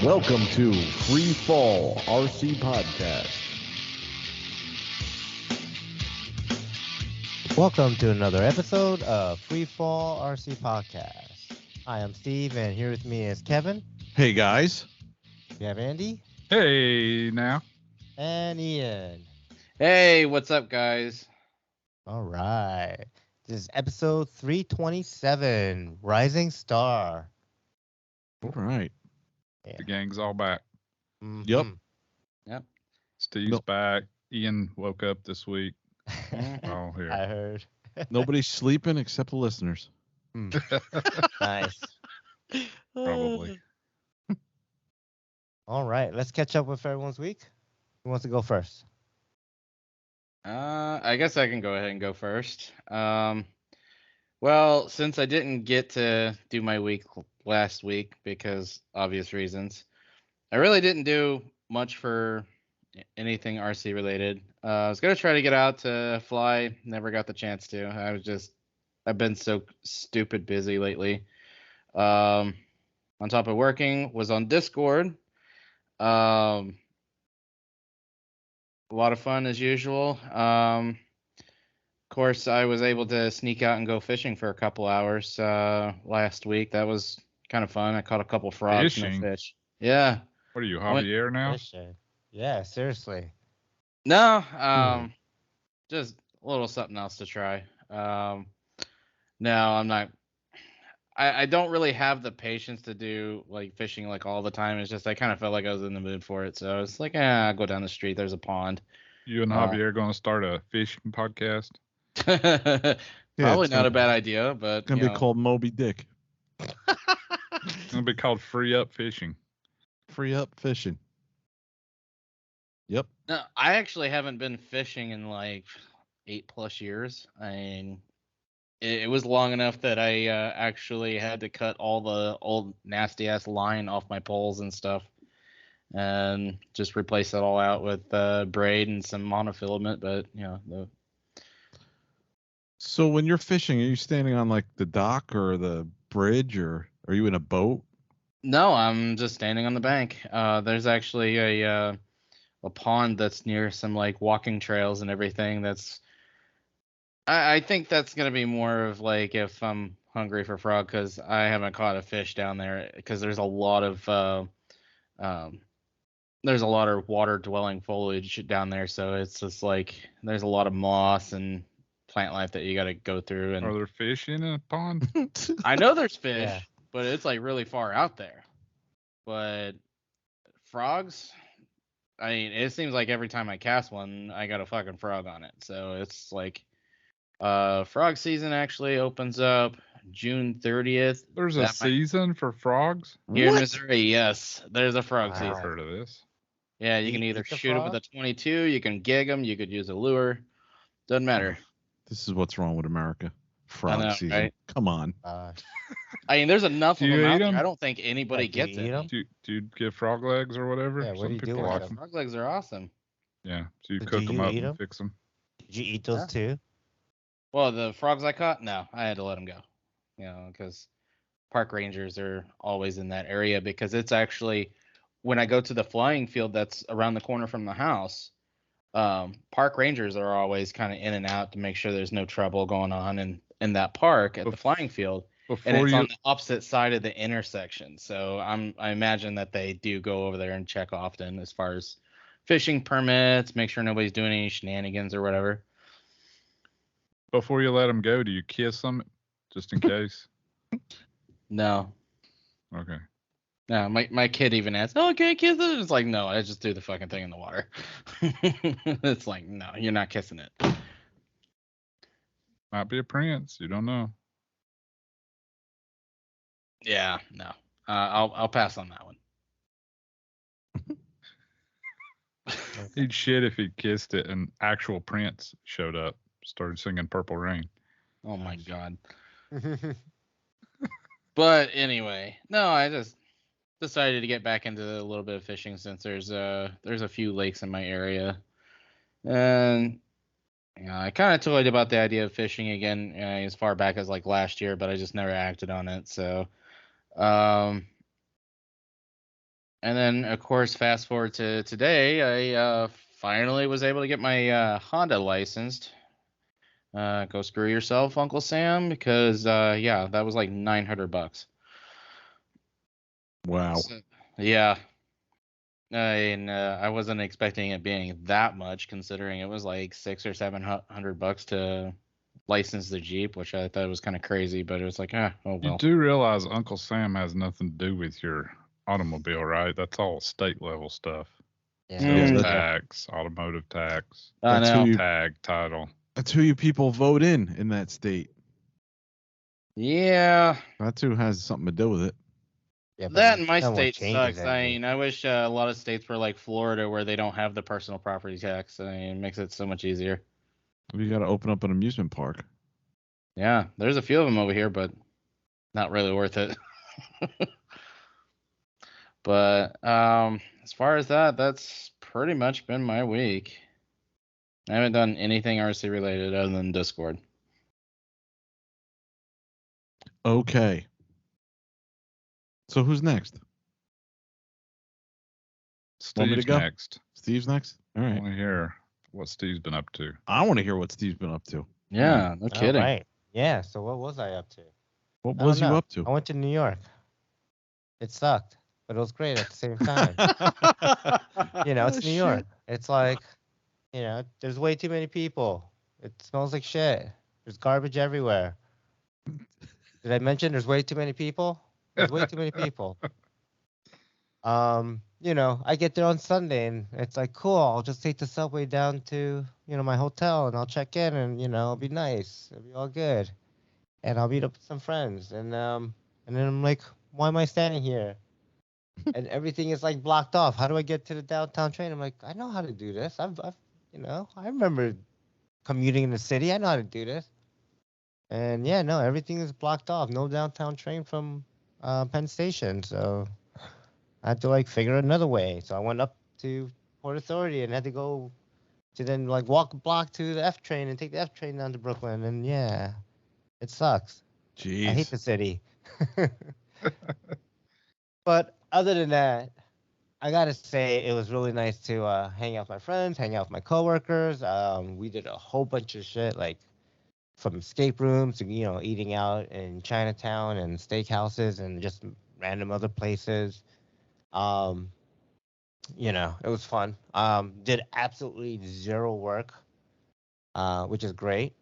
Welcome to Free Fall RC Podcast. Welcome to another episode of Free Fall RC Podcast. I am Steve, and here with me is Kevin. Hey guys. We have Andy. Hey, now. And Iaen. Hey, what's up, guys? All right. This is episode 327, Rising Star. All right. Yeah. The gang's all back. Mm-hmm. Yep. Steve's back. Iaen woke up this week. Mm-hmm. Oh, here. I heard. Nobody's sleeping except the listeners. Nice. Probably. All right. Let's catch up with everyone's week. Who wants to go first? I guess I can go ahead and go first. Well, since I didn't get to do my week last week because obvious reasons, I really didn't do much for anything RC related. I was gonna try to get out to fly, never got the chance to. I've been so stupid busy lately. On top of working, was on Discord. A lot of fun as usual. Of course, I was able to sneak out and go fishing for a couple hours last week. That was kind of fun. I caught a couple frogs and a fish. Yeah. What are you, Javier now? Fishing. Yeah, seriously. No, just a little something else to try. No, I'm not. I don't really have the patience to do like fishing like all the time. It's just I kind of felt like I was in the mood for it, so I was like, I'll go down the street. There's a pond. You and Javier going to start a fishing podcast? Probably not a bad idea, but It's going to be called Moby Dick. It's going to be called Free Up Fishing. Free Up Fishing. Yep. No, I actually haven't been fishing in like 8+ years. I mean, it was long enough that I actually had to cut all the old nasty ass line off my poles and stuff, and just replace it all out with braid and some monofilament. But So when you're fishing, are you standing on like the dock or the bridge, or are you in a boat? No, I'm just standing on the bank. There's actually a pond that's near some like walking trails and everything. I think that's gonna be more of like if I'm hungry for frog, because I haven't caught a fish down there because there's a lot of water dwelling foliage down there, so it's just like there's a lot of moss and plant life that you got to go through. And Are there fish in a pond? I know there's fish, Yeah. but it's like really far out there. But frogs, I mean, it seems like every time I cast one, I got a fucking frog on it. So it's like frog season actually opens up June 30th. There's a season for frogs? Here in What? Missouri, yes, there's a frog Wow. I've season. heard of this. Yeah, you Do can you either eat the shoot them with frog? a 22, you can gig them, you could use a lure. Doesn't matter. This is what's wrong with America. Frog know, season. right? Come on. Uh, I mean, there's enough Do of you them eat out there. 'em? I don't think anybody Yeah, do you gets eat it. 'em? Do you get frog legs or whatever? Yeah, what do Some you do people with like 'em? them. Frog legs are awesome. Yeah, so you Do cook you them up eat and 'em? fix them. did you eat those too? Well, the frogs I caught, no, I had to let them go. Because park rangers are always in that area, because it's actually when I go to the flying field that's around the corner from the house. Park rangers are always kind of in and out to make sure there's no trouble going on in that park at the flying field, and Before it's you on the opposite side of the intersection. So I imagine that they do go over there and check often as far as fishing permits, make sure nobody's doing any shenanigans or whatever. before you let them go, do you kiss them just in case? No, Okay. no, my kid even asked, "Oh, can I kiss it?" It's like, no, I just do the fucking thing in the water. It's like, no, you're not kissing it. Might be a prince. You don't know. Yeah, no, I'll pass on that one. He'd shit if he kissed it and actual Prince showed up, started singing Purple Rain. Oh my god. But anyway, no, I just decided to get back into a little bit of fishing since there's a few lakes in my area, and I kind of toyed about the idea of fishing again as far back as like last year, but I just never acted on it. So, And then, of course, fast forward to today, I finally was able to get my Honda licensed. Go screw yourself, Uncle Sam, because yeah, that was like $900. Wow. So, yeah, and I wasn't expecting it being that much, considering it was like $600 or $700 to license the Jeep, which I thought was kind of crazy. But it was like, oh You well. do realize Uncle Sam has nothing to do with your automobile, right? That's all state level stuff. Yeah. Sales Yeah, tax, automotive tax, I That's who know. you- tag, title. That's who you people vote in that state. Yeah, That's who has something to do with it. Yeah, but that in my no one state changes sucks. I anything. mean, I wish a lot of states were like Florida, where they don't have the personal property tax. I mean, it makes it so much easier. We got to open up an amusement park. Yeah, there's a few of them over here, but not really worth it. But as far as that, that's pretty much been my week. I haven't done anything RC related other than Discord. Okay. So who's next? Want me to Steve's go? next. Steve's next? All I right. want to hear what Steve's been up to. I want to hear what Steve's been up to. Yeah, no All kidding. right. Yeah. So what was I up to? What I was don't you know. up to? I went to New York. It sucked, but it was great at the same time. You know, it's New York. It's like, you know, there's way too many people. It smells like shit. There's garbage everywhere. Did I mention there's way too many people? There's way too many people. You know, I get there on Sunday and it's like, cool, I'll just take the subway down to, you know, my hotel and I'll check in and, you know, it'll be nice. It'll be all good. And I'll meet up with some friends. And then I'm like, why am I standing here? And everything is like blocked off. How do I get to the downtown train? I'm like, I know how to do this. I've you know, I remember commuting in the city. I know how to do this. And yeah, no, everything is blocked off. No downtown train from Penn Station. So I had to like figure another way. So I went up to Port Authority and had to go to then like walk a block to the F train and take the F train down to Brooklyn. And yeah, it sucks. Jeez. I hate the city. But other than that, I gotta say it was really nice to hang out with my friends, hang out with my coworkers. We did a whole bunch of shit, like from escape rooms to, you know, eating out in Chinatown and steakhouses and just random other places. You know, it was fun. Did absolutely zero work, which is great.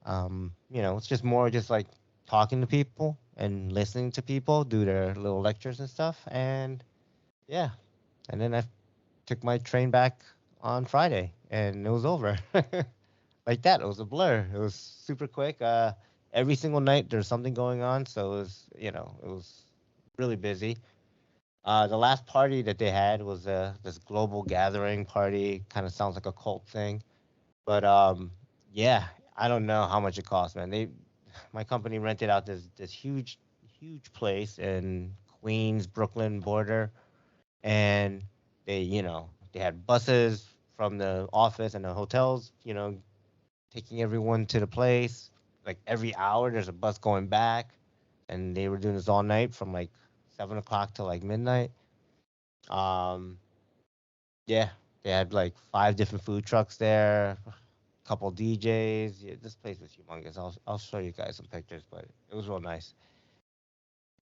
You know, it's just more just like talking to people and listening to people do their little lectures and stuff. And yeah, and then I took my train back on Friday and it was over. Like that, it was a blur. It was super quick. Every single night there's something going on, so it was, you know, it was really busy. The last party that they had was this global gathering party. Kind of sounds like a cult thing, but yeah, I don't know how much it cost, man. My company rented out this huge place in Queens, Brooklyn border, and they, you know, they had buses from the office and the hotels, you know, taking everyone to the place. Like every hour, there's a bus going back, and they were doing this all night from like 7 o'clock to like midnight. Yeah, they had like 5 different food trucks there, a couple DJs. Yeah, this place was humongous. I'll show you guys some pictures, but it was real nice.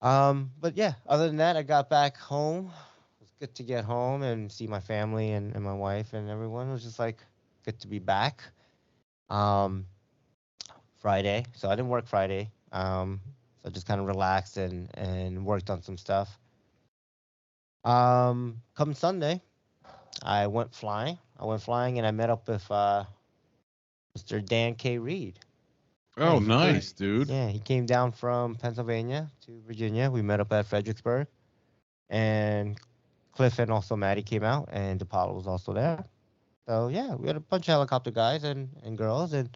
But yeah, other than that, I got back home. It was good to get home and see my family and my wife and everyone. It was just like good to be back. Um, Friday, so I didn't work Friday. So I just kind of relaxed and worked on some stuff. Come Sunday, I went flying. And I met up with Mr. Dan K. Reed. Oh, Hey, nice, dude. Yeah, he came down from Pennsylvania to Virginia. We met up at Fredericksburg, and Cliff and also Maddie came out, and DePaulo was also there. So yeah, we had a bunch of helicopter guys and girls, and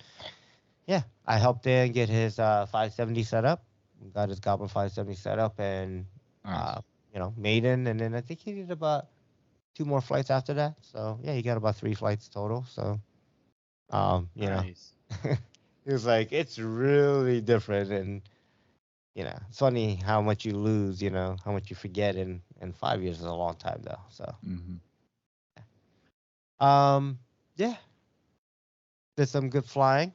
yeah, I helped Dan get his 570 set up. We got his Goblin 570 set up, and Nice. you know, maiden, and then I think he did about 2 more flights after that. So yeah, he got about 3 flights total. So you know, Nice. he was like, it's really different, and you know, it's funny how much you lose, you know, how much you forget, and and 5 years is a long time though. So, Mm-hmm. yeah, did some good flying.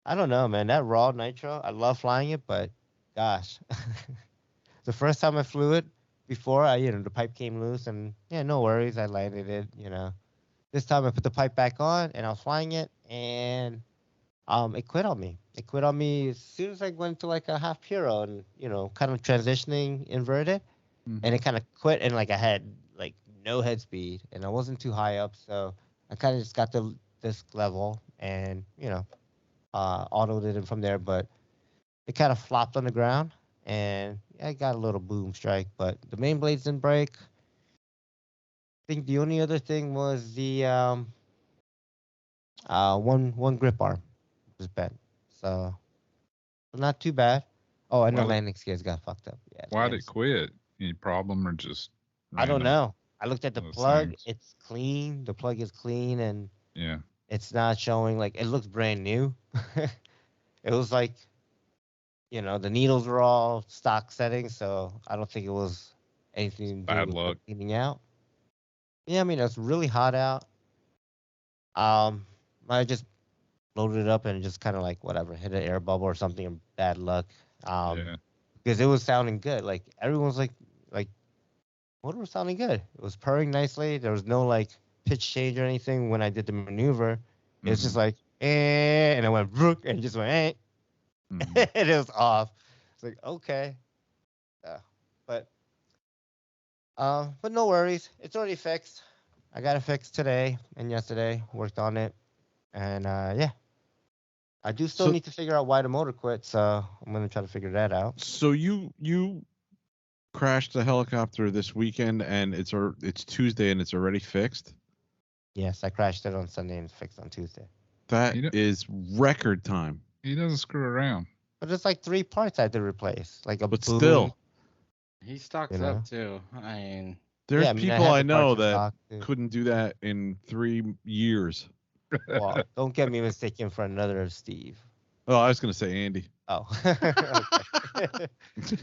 I don't know, man. That raw nitro, I love flying it, but gosh, the first time I flew it before, the pipe came loose, and yeah, no worries, I landed it. This time I put the pipe back on, and I was flying it, and it quit on me. It quit on me as soon as I went to like a half puro, and kind of transitioning inverted, and it kind of quit, and like I had like no head speed, and I wasn't too high up, so I kind of just got the disc level, and autoed it in from there, but it kind of flopped on the ground, and I got a little boom strike, but the main blades didn't break. I think the only other thing was the one grip arm was bent, so not too bad. Oh, and the landing gears got fucked up. Yeah. Why'd it quit? Any problem or just? I don't know. I looked at the plug. Things. It's clean. The plug is clean, and Yeah. it's not showing like it looks brand new. It was like, the needles were all stock settings, so I don't think it was anything to do Bad with luck. cleaning out. Yeah, I mean it's really hot out. I just loaded it up and just kind of like whatever, hit an air bubble or something, and bad luck. Yeah. Because it was sounding good. Like everyone was like motor was sounding good. It was purring nicely. There was no like pitch change or anything when I did the maneuver. It was just like, and I went rook and just went, and it was off. It's like, okay. But no worries. It's already fixed. I got it fixed today and yesterday. Worked on it. And yeah. I do still need to figure out why the motor quit, so I'm gonna try to figure that out. So you crashed the helicopter this weekend, and it's Tuesday, and it's already fixed? Yes, I crashed it on Sunday and it's fixed on Tuesday. That is record time. He doesn't screw around. But it's like 3 parts I had to replace, like a but boom. Still, he stocks up too. I mean, there's people I know that couldn't do that in 3 years. Well, don't get me mistaken for another Steve. Oh, I was gonna say Andy. Oh.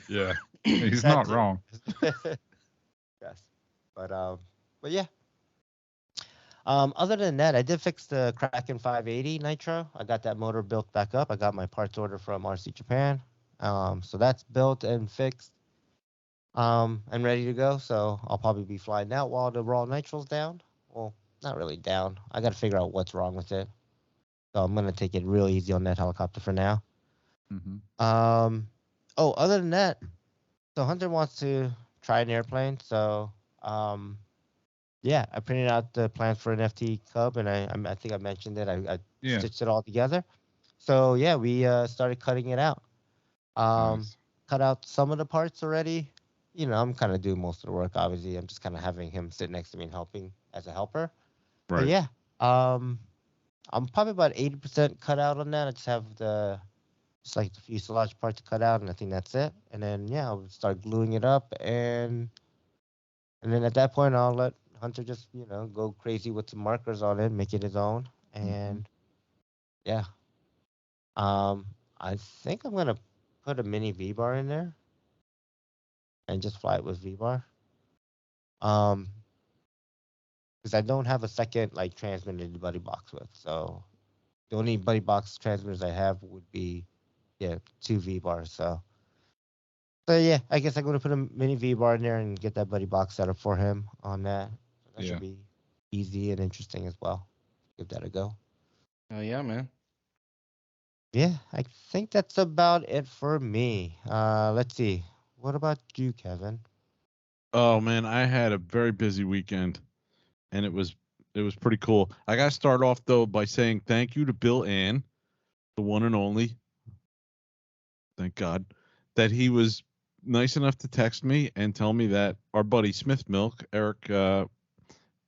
Yeah, he's not wrong. Yes, but yeah. Other than that, I did fix the Kraken 580 Nitro. I got that motor built back up. I got my parts order from RC Japan. So that's built and fixed. And ready to go. So I'll probably be flying out while the raw nitro's down. Well, not really down. I got to figure out what's wrong with it. So I'm gonna take it real easy on that helicopter for now. Other than that, so Hunter wants to try an airplane. So yeah, I printed out the plans for an FT Cub, and I think I mentioned it. I stitched it all together. So yeah, we started cutting it out. Nice. Cut out some of the parts already. I'm kind of doing most of the work. Obviously, I'm just kind of having him sit next to me and helping as a helper. Right. But yeah, I'm probably about 80% cut out on that. I just have just like the fuselage part to cut out, and I think that's it. And then yeah, I'll start gluing it up, and then at that point, I'll let Hunter just go crazy with some markers on it, make it his own, and yeah. I think I'm gonna put a mini V-bar in there, and just fly it with V-bar. Because I don't have a second like transmitter to buddy box with, so the only buddy box transmitters I have would be 2 V-bars. So yeah, I guess I'm gonna put a mini V-bar in there and get that buddy box set up for him on that. That should be easy and interesting as well. Give that a go. Oh yeah, man. Yeah, I think that's about it for me. Let's see. What about you, Kevin? Oh man, I had a very busy weekend, and it was pretty cool. I got to start off though by saying thank you to Bill Ann, the one and only. Thank God that he was nice enough to text me and tell me that our buddy Smith Milk, Eric,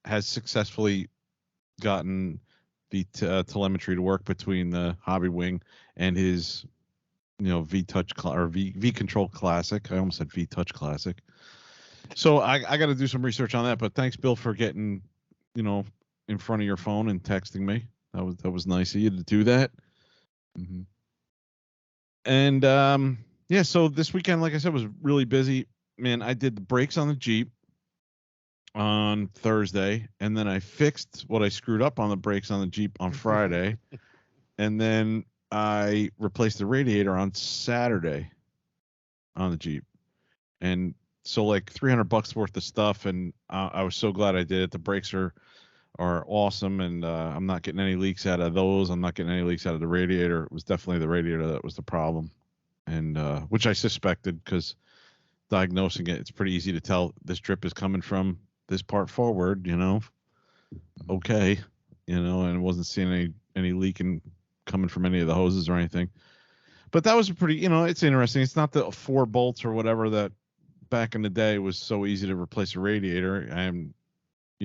has successfully gotten the telemetry to work between the Hobby Wing and his, V Touch or V Control Classic. I almost said V Touch Classic. So I got to do some research on that. But thanks, Bill, for getting, in front of your phone and texting me. That was nice of you to do that. And yeah, so this weekend, like I said, was really busy. man, I did the brakes on the Jeep on Thursday, and then I fixed what I screwed up on the brakes on the Jeep on Friday, and then I replaced the radiator on Saturday on the Jeep. And so like $300 worth of stuff, and I was so glad I did it. The brakes are awesome, and I'm not getting any leaks out of those. I'm not getting any leaks out of the radiator. It was definitely the radiator that was the problem, and which I suspected, because diagnosing it, it's pretty easy to tell this drip is coming from this part forward, okay, and wasn't seeing any leaking coming from any of the hoses or anything. But that was a pretty, it's interesting. It's not the 4 bolts or whatever that back in the day was so easy to replace a radiator. I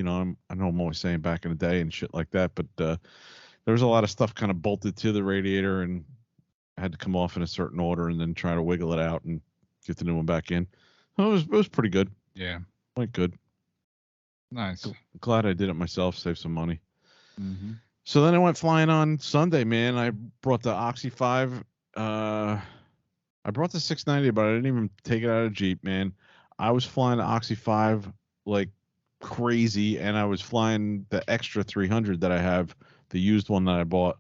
know I'm always saying back in the day and shit like that, but there was a lot of stuff kind of bolted to the radiator and had to come off in a certain order and then try to wiggle it out and get the new one back in. So it was pretty good. Yeah. Went good. Nice. Glad I did it myself, save some money. Mm-hmm. So then I went flying on Sunday, man. I brought the Oxy 5. I brought the 690, but I didn't even take it out of Jeep, man. I was flying the Oxy 5 like crazy, and I was flying the extra 300 that I have, the used one that I bought.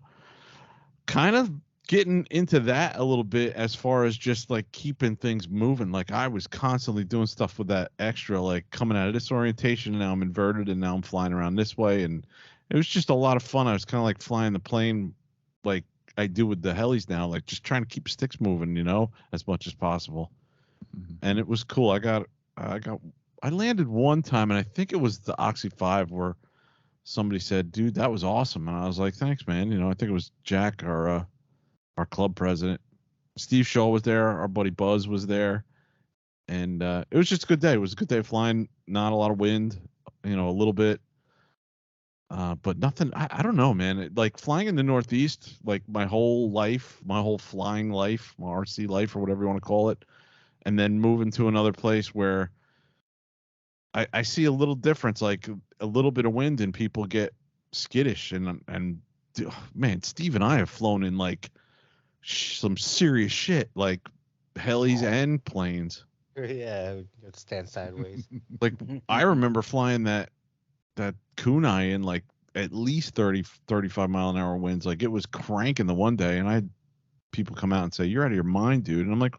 Kind of getting into that a little bit as far as just like keeping things moving. Like I was constantly doing stuff with that extra, like coming out of this orientation, and now I'm inverted, and now I'm flying around this way, and it was just a lot of fun. I was kind of like flying the plane like I do with the helis now, like just trying to keep sticks moving, as much as possible. Mm-hmm. And it was cool. I landed one time, and I think it was the Oxy 5 where somebody said, "Dude, that was awesome." And I was like, "Thanks, man." I think it was Jack, our club president. Steve Shaw was there. Our buddy Buzz was there. And it was just a good day. It was a good day of flying. Not a lot of wind, a little bit. But nothing, I don't know, man. Like flying in the Northeast, like my whole life, my whole flying life, my RC life, or whatever you want to call it, and then moving to another place where I see a little difference, like a little bit of wind and people get skittish. And man, Steve and I have flown in like some serious shit, like helis and planes. Yeah, stand sideways. Like I remember flying that kunai in like at least 30-35 mile an hour winds. Like it was cranking the one day, and I had people come out and say, "You're out of your mind, dude." And I'm like,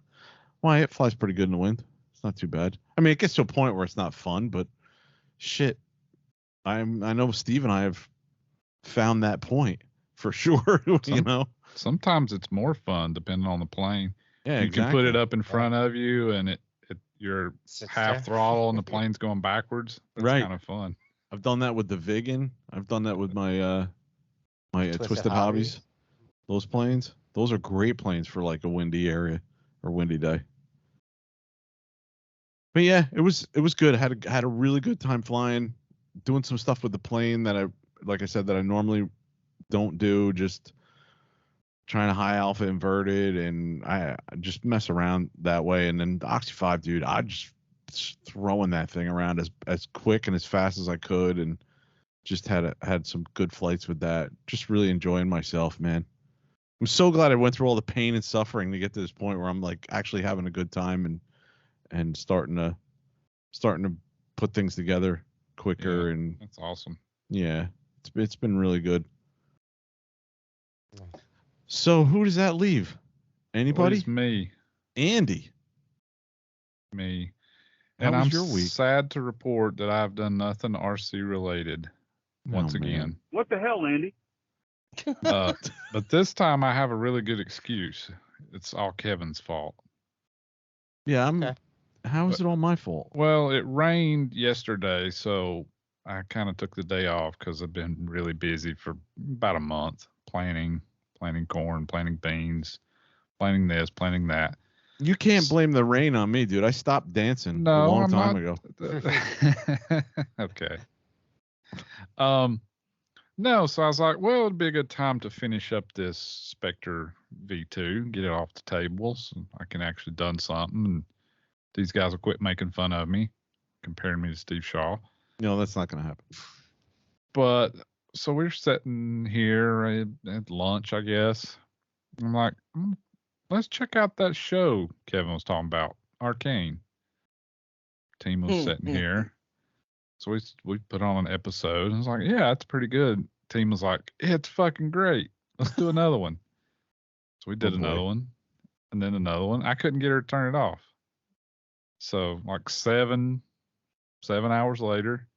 "Why? It flies pretty good in the wind. It's not too bad." I mean, it gets to a point where it's not fun, but shit, I know Steve and I have found that point for sure. Sometimes it's more fun depending on the plane. Yeah, you exactly. can put it up in front of you, and you're half throttle, and the plane's going backwards. That's right. Kind of fun. I've done that with the Vigan. I've done that with my Twisted Hobbies. Those planes, those are great planes for like a windy area or windy day. But yeah, it was good. I had a really good time flying, doing some stuff with the plane that I normally don't do. Just trying to high alpha inverted, and I just mess around that way. And then the Oxy 5, dude, I just throwing that thing around as quick and as fast as I could, and just had some good flights with that. Just really enjoying myself, man. I'm so glad I went through all the pain and suffering to get to this point where I'm like actually having a good time and starting to put things together quicker. Yeah, and that's awesome. Yeah, it's been really good. So who does that leave? Anybody? It's me. Andy. Me. How and was I'm your week? sad to report that I've done nothing RC related once again. What the hell, Andy? But this time I have a really good excuse. It's all Kevin's fault. Yeah, Okay. How is it all my fault? Well, it rained yesterday, so I kind of took the day off because I've been really busy for about a month planting corn, planting beans, planting this, planting that. You can't blame the rain on me, dude. I stopped dancing a long time ago. Okay. No, so I was like, well, it'd be a good time to finish up this Spectre V2, get it off the table, so I can actually done something. And these guys will quit making fun of me, comparing me to Steve Shaw. No, that's not going to happen. But so we're sitting here at lunch, I guess. I'm like, let's check out that show Kevin was talking about, Arcane. Team was sitting here. So we put on an episode. And I was like, yeah, it's pretty good. Team was like, it's fucking great. Let's do another one. So we did another one, and then another one. I couldn't get her to turn it off. So like 7 hours later,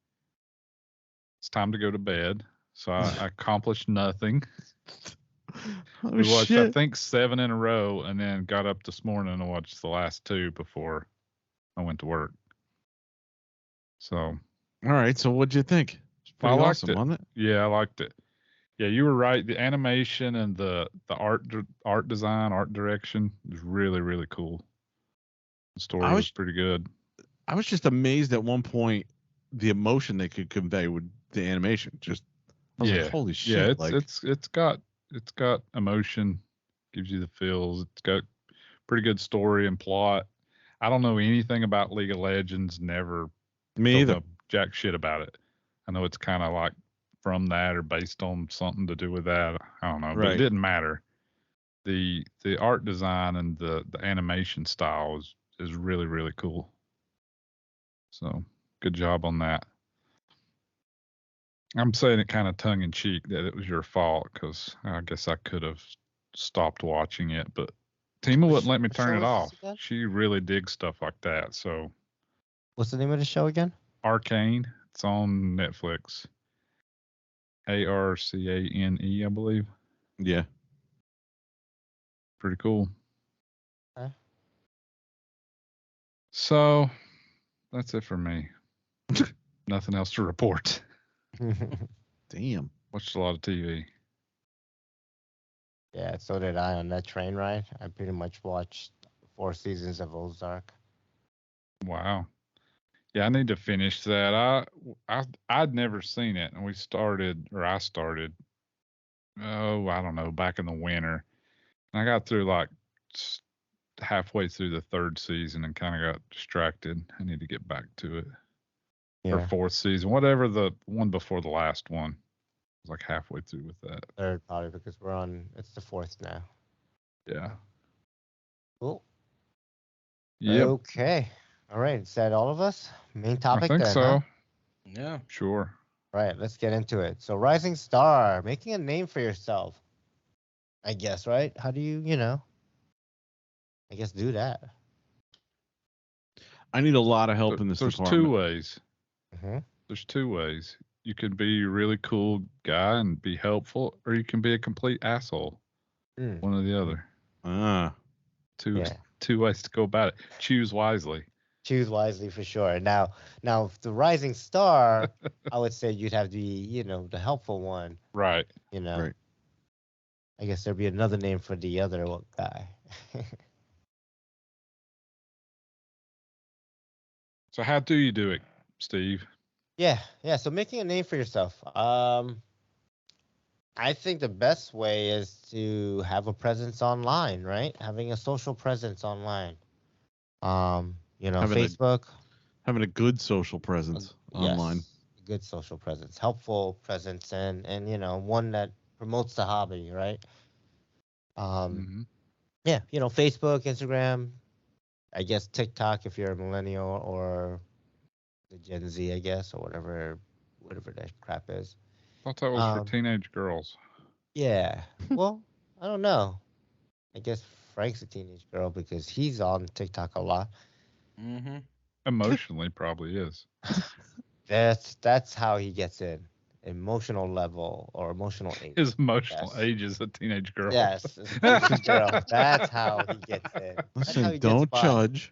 it's time to go to bed. So I accomplished nothing. We watched, I think, 7 in a row, and then got up this morning and watched the last 2 before I went to work. So, all right. So what'd you think? It's pretty awesome, wasn't it? Yeah, I liked it. Yeah, you were right. The animation and the art design, art direction is really, really cool. The story was pretty good. I was just amazed at one point the emotion they could convey with the animation. Just I was like, holy shit! Yeah, it's got emotion, gives you the feels. It's got pretty good story and plot. I don't know anything about League of Legends. Never me either. Jack shit about it. I know it's kind of like from that or based on something to do with that. I don't know, but it didn't matter. The art design and the animation style is really, really cool. So good job on that. I'm saying it kind of tongue in cheek that it was your fault, because I guess I could have stopped watching it, but Tima wouldn't let me turn it off. She really digs stuff like that. So what's the name of the show again? Arcane. It's on Netflix. Arcane, I believe. Yeah. Pretty cool. Okay. So that's it for me. Nothing else to report. Damn. Watched a lot of TV. Yeah, so did I on that train ride. I pretty much watched 4 seasons of Ozark. Wow. Yeah, I need to finish that. I'd never seen it, and I started, I don't know, back in the winter. And I got through like halfway through the 3rd season and kind of got distracted. I need to get back to it. Yeah. Or 4th season, whatever the one before the last one. I was like halfway through with that. 3rd probably, because it's the 4th now. Yeah. Cool. Yep. Okay. All right. Is that all of us? Main topic I think then, so. huh? Yeah. Sure. All right. Let's get into it. So rising star, making a name for yourself. I guess, right? How do you I guess do that? I need a lot of help in this There's department. 2 ways. Mm-hmm. There's 2 ways. You can be a really cool guy and be helpful, or you can be a complete asshole. One or the other. Two ways to go about it. Choose wisely. Choose wisely for sure. Now, the rising star, I would say you'd have to be, the helpful one. Right. Right. I guess there'd be another name for the other guy. So how do you do it, Steve? Yeah. So making a name for yourself. I think the best way is to have a presence online, right? Having a social presence online. Facebook. Having a good social presence online. Yes, good social presence, helpful presence, and one that promotes the hobby, right? Yeah, Facebook, Instagram, I guess TikTok if you're a millennial, or the Gen Z, I guess, or whatever that crap is. I thought that was for teenage girls. Yeah. Well, I don't know. I guess Frank's a teenage girl because he's on TikTok a lot. Mm-hmm. Emotionally, probably is. That's how he gets in. Emotional level or emotional age. His emotional age is a teenage girl. Yes, teenage girl. That's how he gets in. Listen, don't judge.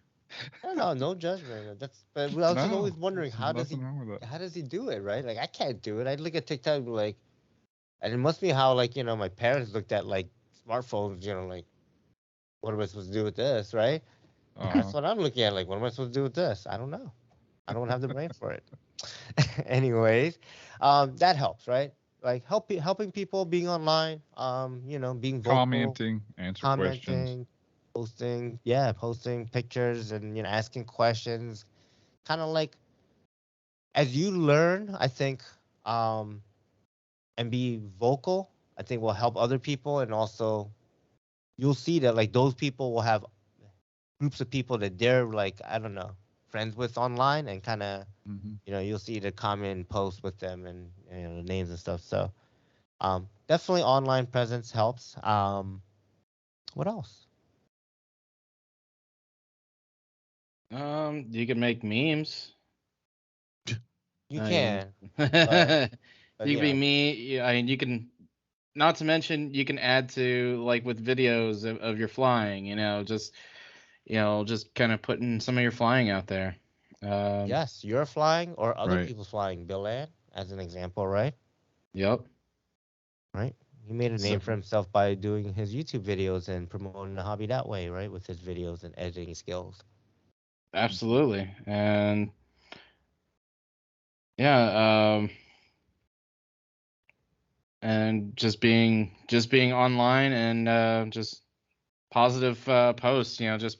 No judgment. But I was just always wondering how does he do it, right? Like I can't do it. I look at TikTok and be like, and it must be how my parents looked at like smartphones, like what am I supposed to do with this, right? That's what I'm looking at. Like, what am I supposed to do with this? I don't know. I don't have the brain for it. Anyways, that helps, right? Like helping people, being online, being vocal, commenting, answering questions, posting pictures and asking questions. Kind of like as you learn, I think, and be vocal, I think will help other people, and also you'll see that like those people will have groups of people that they're like, I don't know, friends with online, and kind of, Mm-hmm. you'll see the common posts with them, and the names and stuff. So definitely online presence helps. What else? You can make memes. You I can, mean, but you can be me. I mean, you can. Not to mention, you can add to like with videos of your flying. Just kind of putting some of your flying out there. yes, you're flying or other Right. people flying. Bill Ann, as an example, right? Yep. Right. He made a So- name for himself by doing his YouTube videos and promoting the hobby that way, right? With his videos and editing skills. Absolutely. And yeah, and just being online and just positive posts, just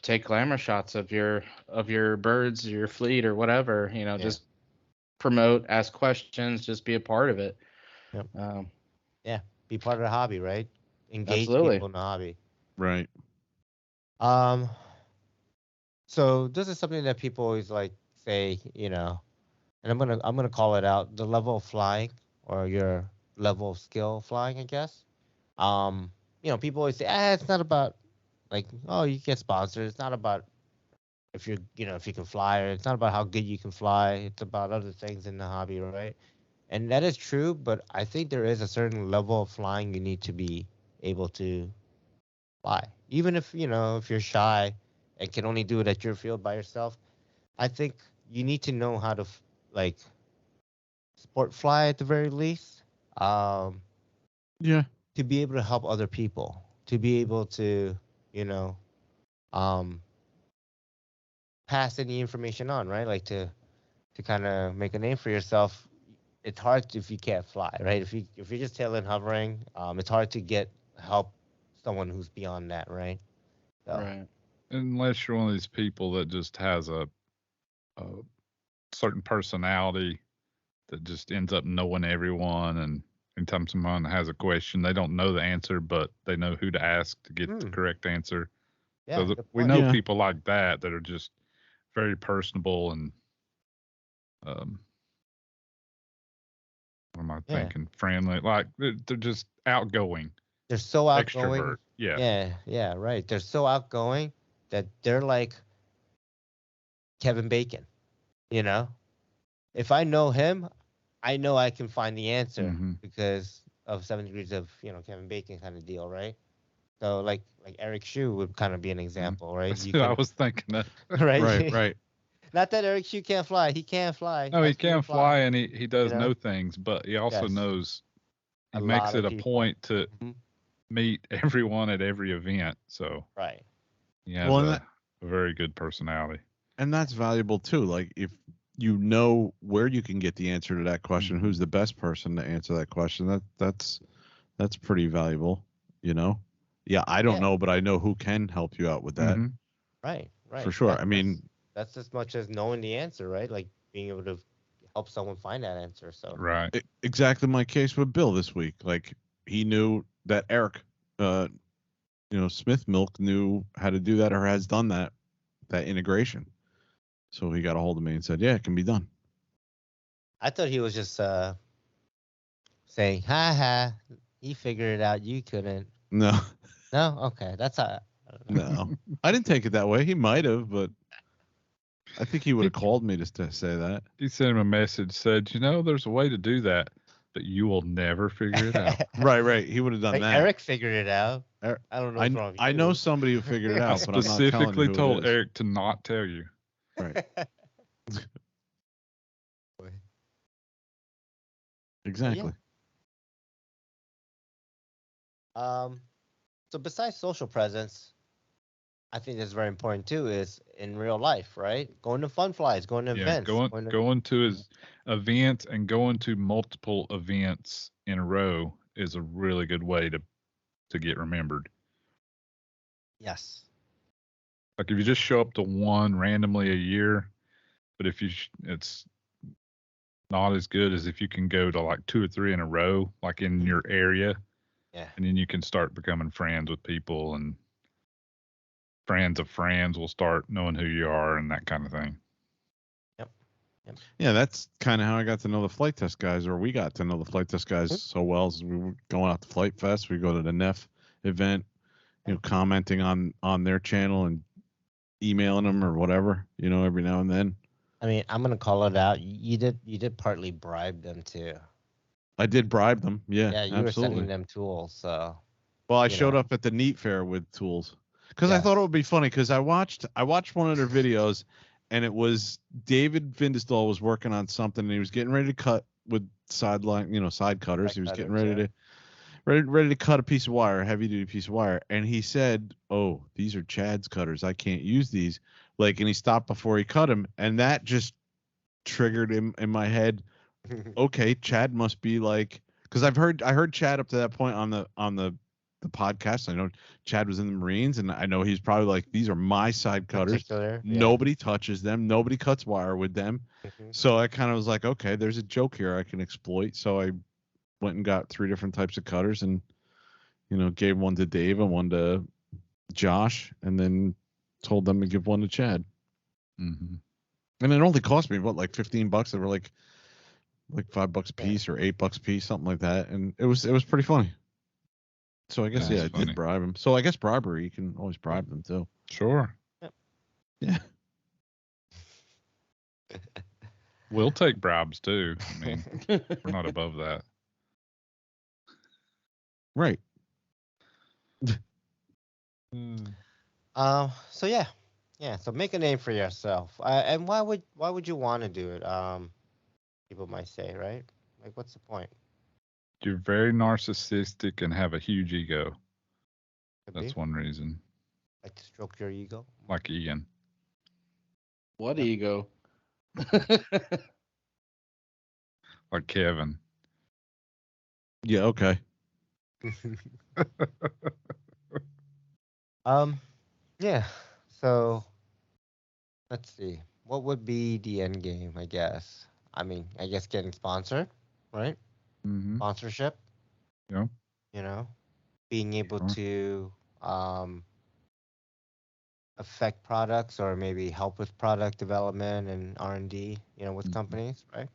take glamour shots of your birds, your fleet or whatever, just promote, ask questions, just be a part of it. Yep. Um, Yeah, be part of the hobby, right? Engage Absolutely. people in the hobby. Right. So this is something that people always like say, and I'm gonna call it out, the level of flying or your level of skill flying, I guess. People always say, it's not about like, oh, you get sponsored. It's not about if if you can fly, or it's not about how good you can fly. It's about other things in the hobby, right? And that is true, but I think there is a certain level of flying you need to be able to fly. Even if you're shy and can only do it at your field by yourself, I think you need to know how to like sport fly at the very least. Yeah. To be able to help other people, to be able to, you know, um, pass any information on, right? Like to kind of make a name for yourself. It's hard if you can't fly, right? If you're just tailing hovering, it's hard to get help someone who's beyond that, right? So, right. Unless you're one of these people that just has a certain personality that just ends up knowing everyone, and anytime someone has a question, they don't know the answer, but they know who to ask to get the correct answer. yeah, So good we point. know Yeah. people like that are just very personable and what am I Yeah. thinking? Friendly, like they're just outgoing, They're so outgoing. extrovert. Yeah. Yeah, right. They're so outgoing that they're like Kevin Bacon, you know? If I know him, I know I can find the answer Mm-hmm. because of 7 degrees of, Kevin Bacon kind of deal, right? So like Eric Shu would kind of be an example, right? That's what I was thinking of. right? Right. Right. Not that Eric Shu can't fly. He can fly. No, he Absolutely can fly and he does you know? know things, but he also Yes. knows he A makes lot it of a people. point to Mhm. meet everyone at every event. So Right. he has Well, and a very good personality. And that's valuable too. Like if you know where you can get the answer to that question, Mhm. who's the best person to answer that question, that's pretty valuable, you know? Yeah, I don't Yeah. know, but I know who can help you out with that. Mhm. Right. For sure. I mean, that's as much as knowing the answer, right? Like being able to help someone find that answer. So Right. exactly my case with Bill this week. Like he knew that Eric Smith Milk knew how to do that or has done that integration. So he got a hold of me and said, "Yeah, it can be done." I thought he was just saying, "Ha ha, he figured it out. You couldn't." No. No, okay, that's how. No. I didn't take it that way. He might have, but I think he would have called me to say that. He sent him a message, said, there's a way to do that, but you will never figure it out. Right. He would have done Like, that. Eric figured it out. Er- I don't know what's wrong with I you. know somebody who figured it I out, but I'm not telling you specifically who told it is. Eric to not tell you. Right. Exactly. So besides social presence, I think that's very important too. Is in real life, right? Going to fun flies, going to Yeah, events, going to his events and going to multiple events in a row is a really good way to get remembered. Yes. Like if you just show up to one randomly a year, but if it's not as good as if you can go to like 2 or 3 in a row, like in your area. Yeah. And then you can start becoming friends with people and friends of friends will start knowing who you are and that kind of thing. Yeah, that's kind of how I got to know the flight test guys, or we got to know the flight test guys so well. As we were going out to Flight Fest, we go to the NEF event, commenting on their channel and emailing them or whatever, every now and then. I mean, I'm gonna call it out. You did partly bribe them too. I did bribe them. Yeah, Yeah, you absolutely. were sending them tools. So. Well, I showed up at the Neat Fair with tools because I thought it would be funny because I watched one of their videos, and it was David Vindestal was working on something and he was getting ready to cut with side cutters. He was getting ready to cut a piece of wire, a heavy duty piece of wire, and he said, "Oh, these are Chad's cutters. I can't use these." And he stopped before he cut them, and that just triggered him in my head. Okay, Chad must be because I heard Chad up to that point on the podcast. I know Chad was in the Marines, and I know he's probably like, these are my side cutters. Nobody touches them. Nobody cuts wire with them. So I kind of was like, okay, there's a joke here I can exploit. So I went and got 3 different types of cutters and, gave one to Dave and one to Josh, and then told them to give one to Chad. Mm-hmm. And it only cost me, like $15. They were like $5 a piece or $8 a piece, something like that. And it was pretty funny. So I guess, I did bribe him. So I guess bribery, you can always bribe them too. Sure. Yep. Yeah. We'll take bribes too. I mean, we're not above that. Right. So yeah. So make a name for yourself. And why would you want to do it? People might say, right? Like, what's the point? You're very narcissistic and have a huge ego. That's one reason. Like to stroke your ego? Like Iaen. What ego? Like Kevin. Yeah, okay. Yeah. So let's see. What would be the end game, I guess? I mean, I guess getting sponsored, right? Mm-hmm. Sponsorship. Yeah. Being able to affect products or maybe help with product development and R&D, with companies, right?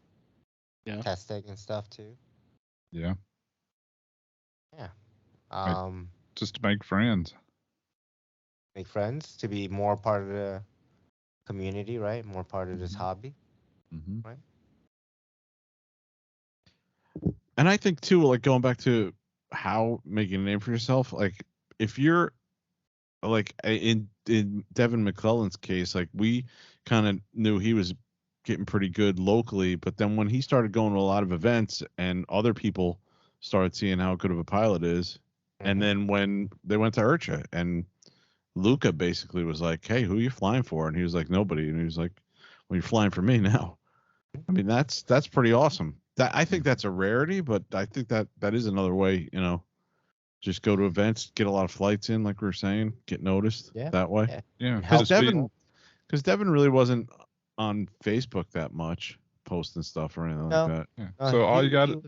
Yeah. Testing and stuff too. Yeah. Yeah. Just to make friends. Make friends, to be more part of the community, right? More part of this hobby. Mm-hmm. Right. And I think too, like going back to how making a name for yourself, like if you're like in Devin McClellan's case, like we kind of knew he was getting pretty good locally, but then when he started going to a lot of events and other people started seeing how good of a pilot is, and then when they went to IRCHA and Luca basically was like, "Hey, who are you flying for?" And he was like, "Nobody." And he was like, "Well, you're flying for me now." I mean, that's pretty awesome. I think that's a rarity, but I think that is another way, just go to events, get a lot of flights in, like we were saying, get noticed that way. Yeah. Because Devin really wasn't on Facebook that much, posting stuff or anything like that. Yeah. So all you got to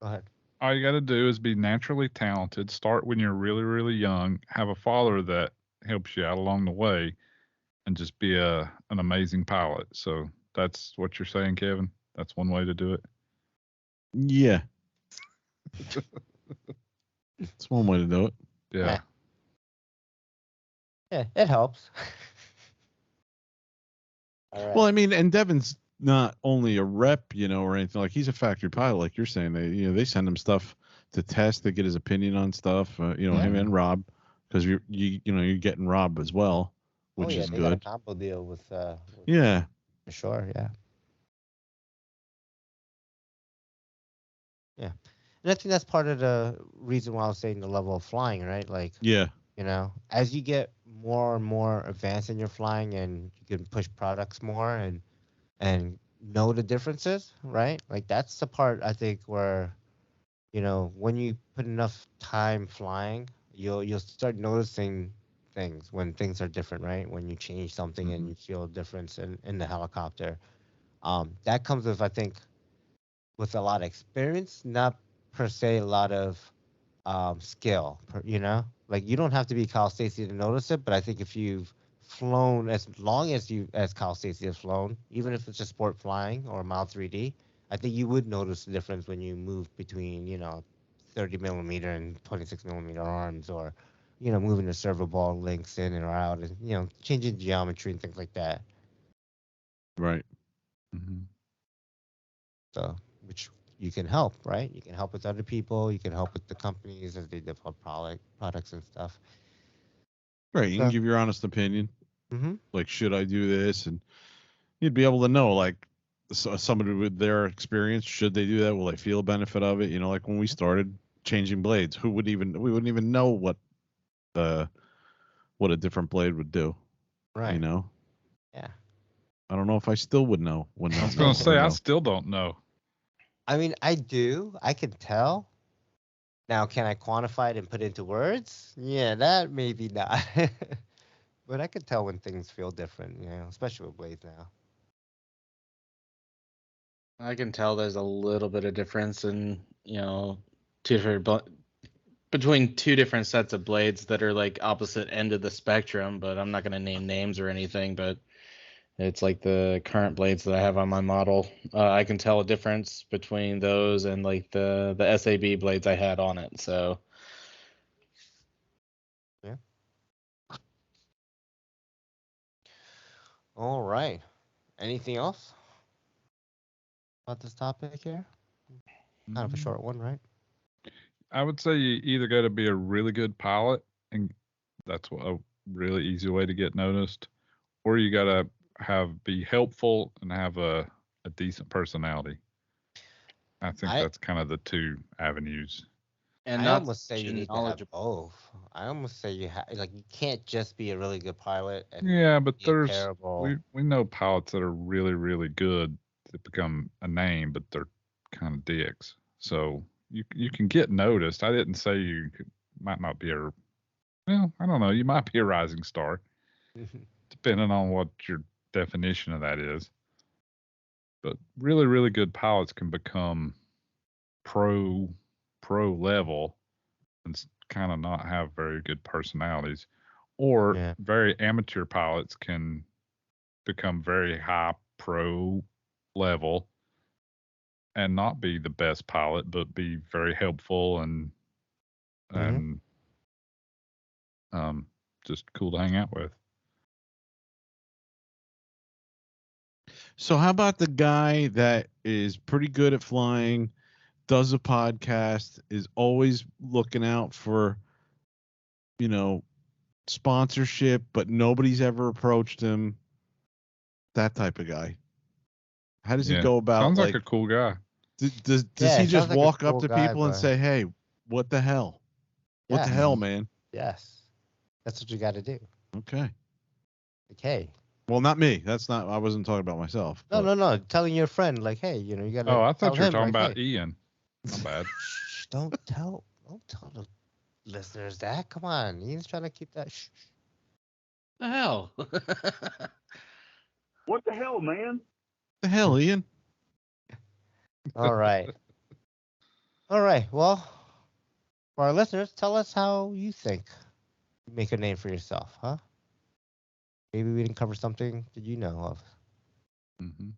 Go ahead. All you got to do is be naturally talented. Start when you're really, really young. Have a father that helps you out along the way, and just be an amazing pilot. So that's what you're saying, Kevin. That's one way to do it. Yeah. It's one way to do it. Yeah. Yeah, it helps. All right. Well, I mean, and Devin's not only a rep, or anything, like he's a factory pilot, like you're saying. They send him stuff to test, to get his opinion on stuff. Him and Rob, because you're getting Rob as well, which is they good. got a combo deal with Yeah. For sure, yeah. Yeah. And I think that's part of the reason why I was saying the level of flying, right? Like, Yeah. As you get more and more advanced in your flying and you can push products more and know the differences, right? Like that's the part I think where, when you put enough time flying, you'll start noticing things when things are different, right? When you change something and you feel a difference in the helicopter. That comes with, I think, with a lot of experience, not per se a lot of skill, Like you don't have to be Kyle Stacy to notice it, but I think if you've flown as long as Kyle Stacy has flown, even if it's just sport flying or mild 3D, I think you would notice the difference when you move between 30 millimeter and 26 millimeter arms, or moving the servo ball links in and out, and changing geometry and things like that. Right. Mm-hmm. So which you can help, right? You can help with other people. You can help with the companies as they develop products and stuff. Right. You can give your honest opinion. Mm-hmm. Like, should I do this? And you'd be able to know, like, somebody with their experience, should they do that? Will they feel a benefit of it? Like when we started changing blades, we wouldn't even know what a different blade would do. Right. Yeah. I don't know if I still would know when I was going to say, I still don't know. I mean, I do. I can tell. Now, can I quantify it and put it into words? Yeah, that maybe not. But I can tell when things feel different, especially with blades now. I can tell there's a little bit of difference in, between two different sets of blades that are like opposite end of the spectrum, but I'm not going to name names or anything, but it's like the current blades that I have on my model. I can tell a difference between those and like the SAB blades I had on it. So yeah. All right. Anything else about this topic here? Kind of a short one, right? I would say you either got to be a really good pilot, and that's a really easy way to get noticed, or you got to be helpful and have a decent personality. I think that's kind of the two avenues. And I almost say you need to have both. I almost say you can't just be a really good pilot. And but there's we know pilots that are really, really good that become a name, but they're kind of dicks. So you can get noticed. I didn't say might not be I don't know. You might be a rising star, depending on what your definition of that is. But really, really good pilots can become pro level and kind of not have very good personalities, or very amateur pilots can become very high pro level and not be the best pilot, but be very helpful and just cool to hang out with. So how about the guy that is pretty good at flying, does a podcast, is always looking out for, sponsorship, but nobody's ever approached him? That type of guy. How does he go about? Sounds like a cool guy. Does he just walk up to people and say, "Hey, what the hell? What the hell, man?" Yes, that's what you got to do. Okay. Okay. Well, not me. That's not. I wasn't talking about myself. No. Telling your friend, like, hey, you got to. Oh, I thought you were talking like, about Iaen. My bad. Shh, don't tell the listeners that. Come on, Ian's trying to keep that. Shh. The hell? What the hell, man? The hell, Iaen? All right. Well, for our listeners, tell us how you think you make a name for yourself, huh? Maybe we didn't cover something that you know of. Mm-hmm.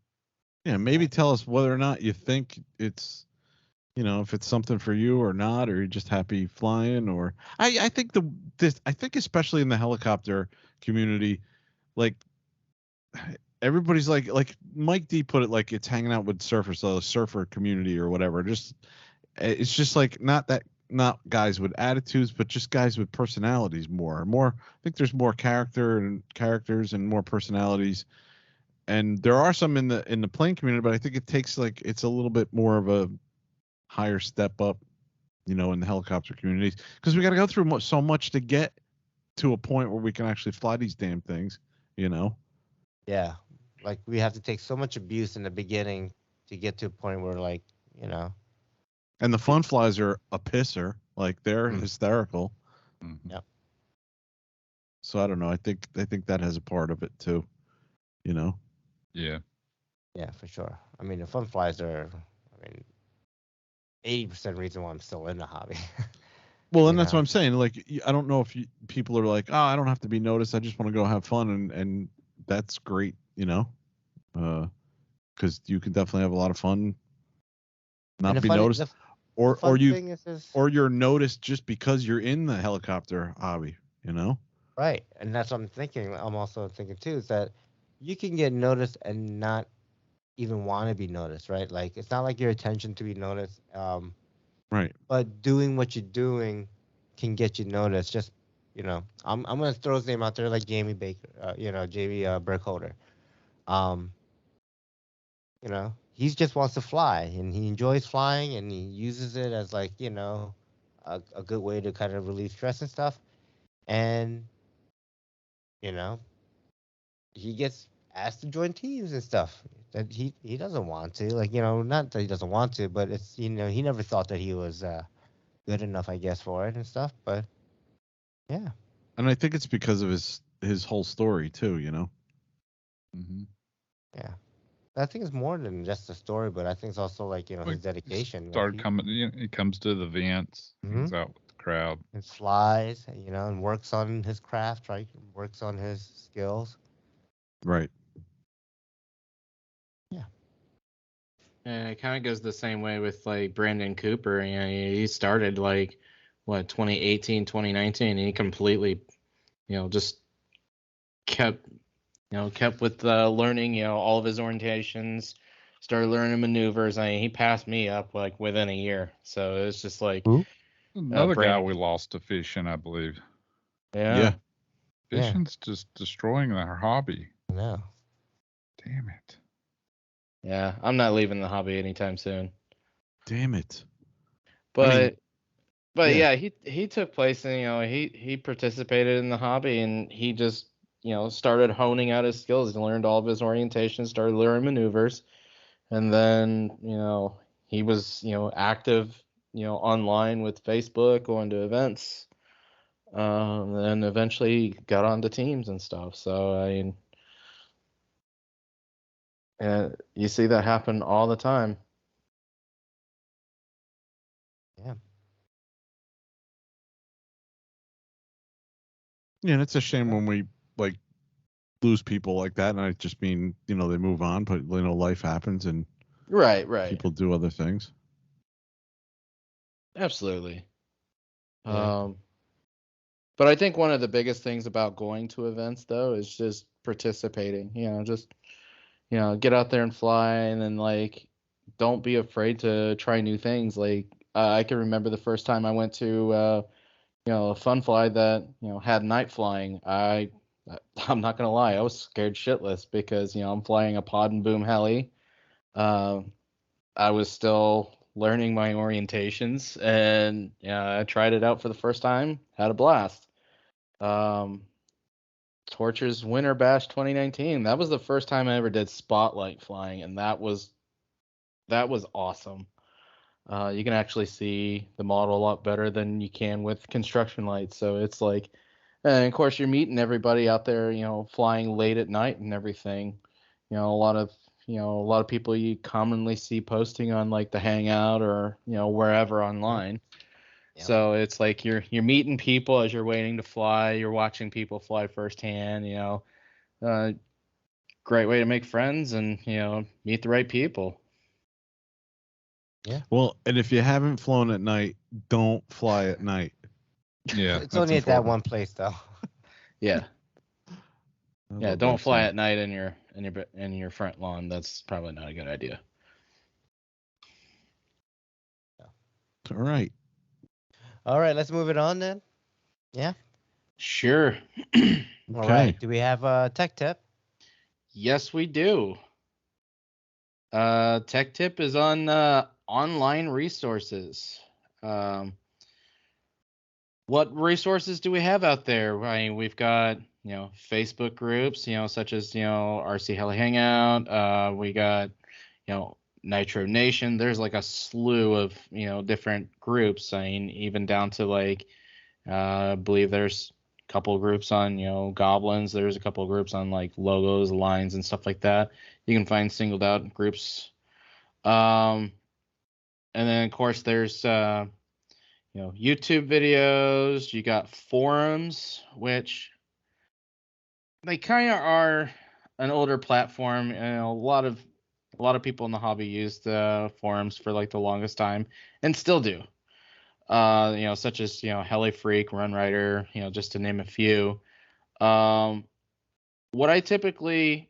Yeah, maybe tell us whether or not you think it's, if it's something for you or not, or you're just happy flying. Or I think I think especially in the helicopter community, like everybody's like Mike D put it, like it's hanging out with surfers, so the surfer community or whatever. It's just like not guys with attitudes, but just guys with personalities more. I think there's more characters and more personalities. And there are some in the plane community, but I think it takes it's a little bit more of a higher step up, in the helicopter communities, because we got to go through so much to get to a point where we can actually fly these damn things, Yeah. Like we have to take so much abuse in the beginning to get to a point where And the fun flies are a pisser. Like they're hysterical. Mm-hmm. Yep. So I don't know. I think that has a part of it too. Yeah. Yeah, for sure. I mean, the fun flies are, 80% reason why I'm still in the hobby. Well, and you that's what know? I'm saying. Like, I don't know if people are like, oh, I don't have to be noticed. I just want to go have fun, and that's great, because you can definitely have a lot of fun, And not be noticed, the or fun thing is or you're noticed just because you're in the helicopter hobby, right, and that's what I'm thinking. I'm also thinking too is that you can get noticed and not even want to be noticed, right? Like it's not like your attention to be noticed. Right. But doing what you're doing can get you noticed. Just I'm gonna throw his name out there like Jamie Baker, Jamie Burkholder. Um, he just wants to fly and he enjoys flying and he uses it as like a good way to kind of relieve stress and stuff. And you know he gets asked to join teams and stuff that he doesn't want to. Like not that he doesn't want to, but it's he never thought that he was good enough, I guess, for it and stuff. But yeah. And I think it's because of his whole story too, Mm-hmm. Yeah. I think it's more than just the story, but I think it's also like, his dedication. Started coming, he comes to the events, hangs out with the crowd. And flies, and works on his craft, right? Works on his skills. Right. Yeah. And it kind of goes the same way with like Brandon Cooper. He started like 2018, 2019, and he completely, just kept with learning, all of his orientations, started learning maneuvers. He passed me up like within a year. So it's just like Another guy Brandon. we lost to fishing, I believe. Yeah. Fishing's just destroying their hobby. No. Damn it. Yeah, I'm not leaving the hobby anytime soon. Damn it. But yeah, he took place and he participated in the hobby and he just started honing out his skills. He learned all of his orientations, started learning maneuvers, and then he was active online with Facebook, going to events, and eventually got onto teams and stuff. So I mean, you see that happen all the time. Yeah. Yeah, and it's a shame when we like lose people like that, and I just mean they move on, but life happens and Right. people do other things. Absolutely. Yeah. But I think one of the biggest things about going to events though is just participating. Just get out there and fly, and then like don't be afraid to try new things. Like I can remember the first time I went to a fun fly that had night flying. I'm not gonna lie, I was scared shitless because I'm flying a pod and boom heli. I was still learning my orientations, and I tried it out for the first time, had a blast. Torture's Winter Bash 2019. That was the first time I ever did spotlight flying, and that was awesome. You can actually see the model a lot better than you can with construction lights. So it's like, and of course you're meeting everybody out there, flying late at night and everything. A lot of people you commonly see posting on like the Hangout or wherever online. Yep. So it's like you're meeting people as you're waiting to fly. You're watching people fly firsthand. Great way to make friends and meet the right people. Yeah. Well, and if you haven't flown at night, don't fly at night. Yeah. It's only at that one place though. Yeah. I Yeah, love don't that fly saying. at night in your front lawn. That's probably not a good idea. All right. All right, let's move it on then. Yeah. Sure. All right. Do we have a tech tip? Yes, we do. Tech tip is on online resources. What resources do we have out there? I mean, we've got Facebook groups, such as RC Heli Hangout. We got Nitro Nation. There's like a slew of different groups. I mean, even down to like I believe there's a couple of groups on goblins. There's a couple of groups on like logos, lines, and stuff like that. You can find singled out groups. And then of course there's YouTube videos, you got forums, which they kind of are an older platform. A lot of people in the hobby used forums for like the longest time and still do. Such as Heli Freak, Run Rider, just to name a few. What I typically,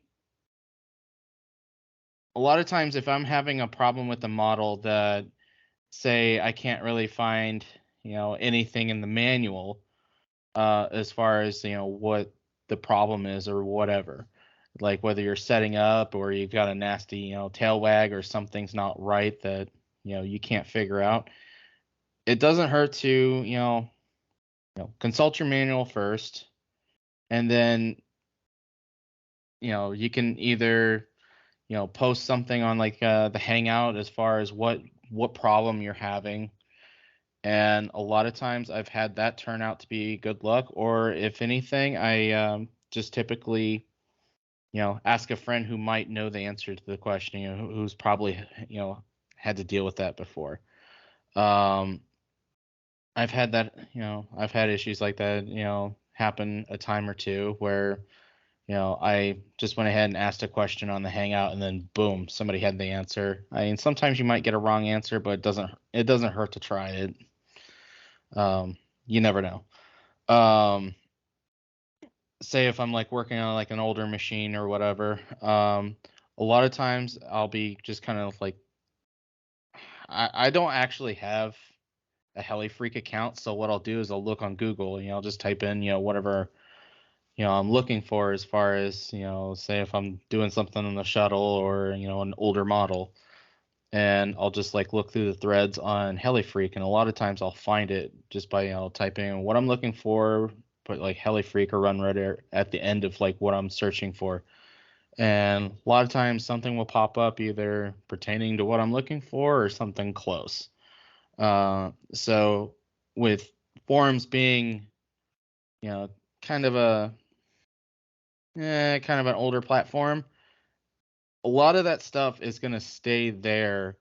a lot of times, if I'm having a problem with the model that, say, I can't really find anything in the manual as far as what the problem is or whatever, like whether you're setting up or you've got a nasty tail wag or something's not right that you can't figure out, it doesn't hurt to consult your manual first, and then you can either post something on like the Hangout as far as what problem you're having. And a lot of times I've had that turn out to be good luck, or if anything, I just typically, ask a friend who might know the answer to the question, who's probably, had to deal with that before. I've had that, I've had issues like that, happen a time or two where, I just went ahead and asked a question on the Hangout, and then boom, somebody had the answer. I mean, sometimes you might get a wrong answer, but it doesn't hurt to try it. You never know. Say if I'm like working on like an older machine or whatever, a lot of times I'll be just kind of like, I don't actually have a Heli Freak account, so what I'll do is I'll look on Google, I'll just type in, whatever, I'm looking for as far as, say if I'm doing something on the shuttle or, an older model. And I'll just like look through the threads on Heli Freak, and a lot of times I'll find it just by typing in what I'm looking for, put like Heli Freak or Run Rider at the end of like what I'm searching for, and a lot of times something will pop up either pertaining to what I'm looking for or something close. So with forums being kind of an older platform, a lot of that stuff is going to stay there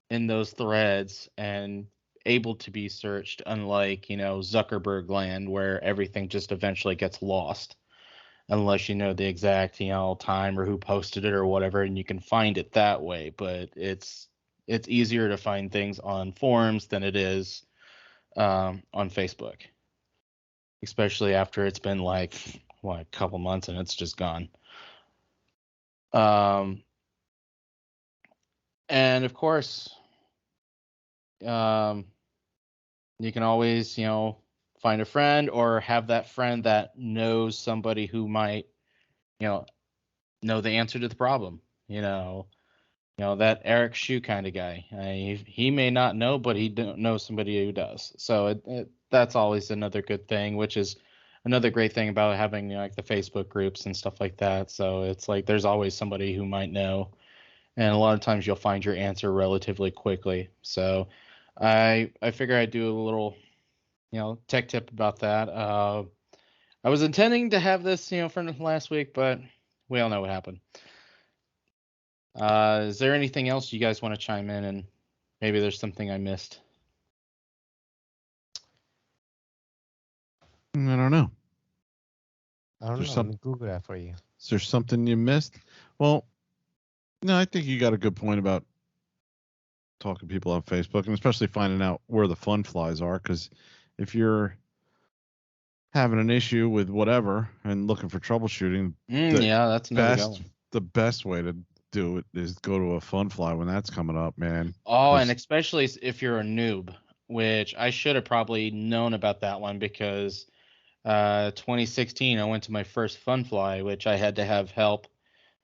in those threads and able to be searched, unlike Zuckerberg land, where everything just eventually gets lost unless you know the exact time or who posted it or whatever, and you can find it that way. But it's easier to find things on forums than it is on Facebook, especially after it's been like a couple months and it's just gone. And of course, you can always, find a friend or have that friend that knows somebody who might, know the answer to the problem. That Eric Shu kind of guy. He may not know, but he don't know somebody who does. So that's always another good thing, which is another great thing about having like the Facebook groups and stuff like that. So it's like there's always somebody who might know. And a lot of times you'll find your answer relatively quickly. So I figure I'd do a little, tech tip about that. I was intending to have this, for last week, but we all know what happened. Is there anything else you guys want to chime in, and maybe there's something I missed? I don't know. Let me Google that for you. Is there something you missed? Well, no, I think you got a good point about talking to people on Facebook, and especially finding out where the fun flies are, because if you're having an issue with whatever and looking for troubleshooting, that's the best way to do it is go to a fun fly when that's coming up, man. And especially if you're a noob, which I should have probably known about that one, because 2016 I went to my first fun fly, which I had to have help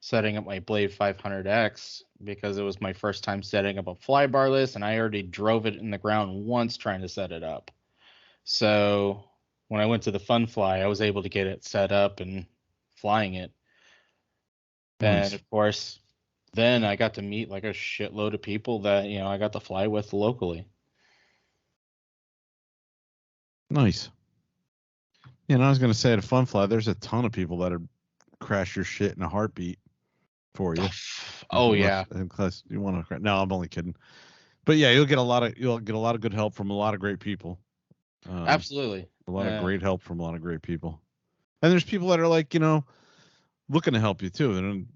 setting up my Blade 500X because it was my first time setting up a fly barless, and I already drove it in the ground once trying to set it up. So when I went to the fun fly, I was able to get it set up and flying it. Nice. And of course, then I got to meet like a shitload of people that, I got to fly with locally. Nice. I was going to say at a fun fly, there's a ton of people that would crash your shit in a heartbeat for you. Oh, yeah. Unless you want to. No, I'm only kidding. But yeah, you'll get a lot of good help from a lot of great people. Absolutely. A lot of great help from a lot of great people. And there's people that are like, looking to help you too. And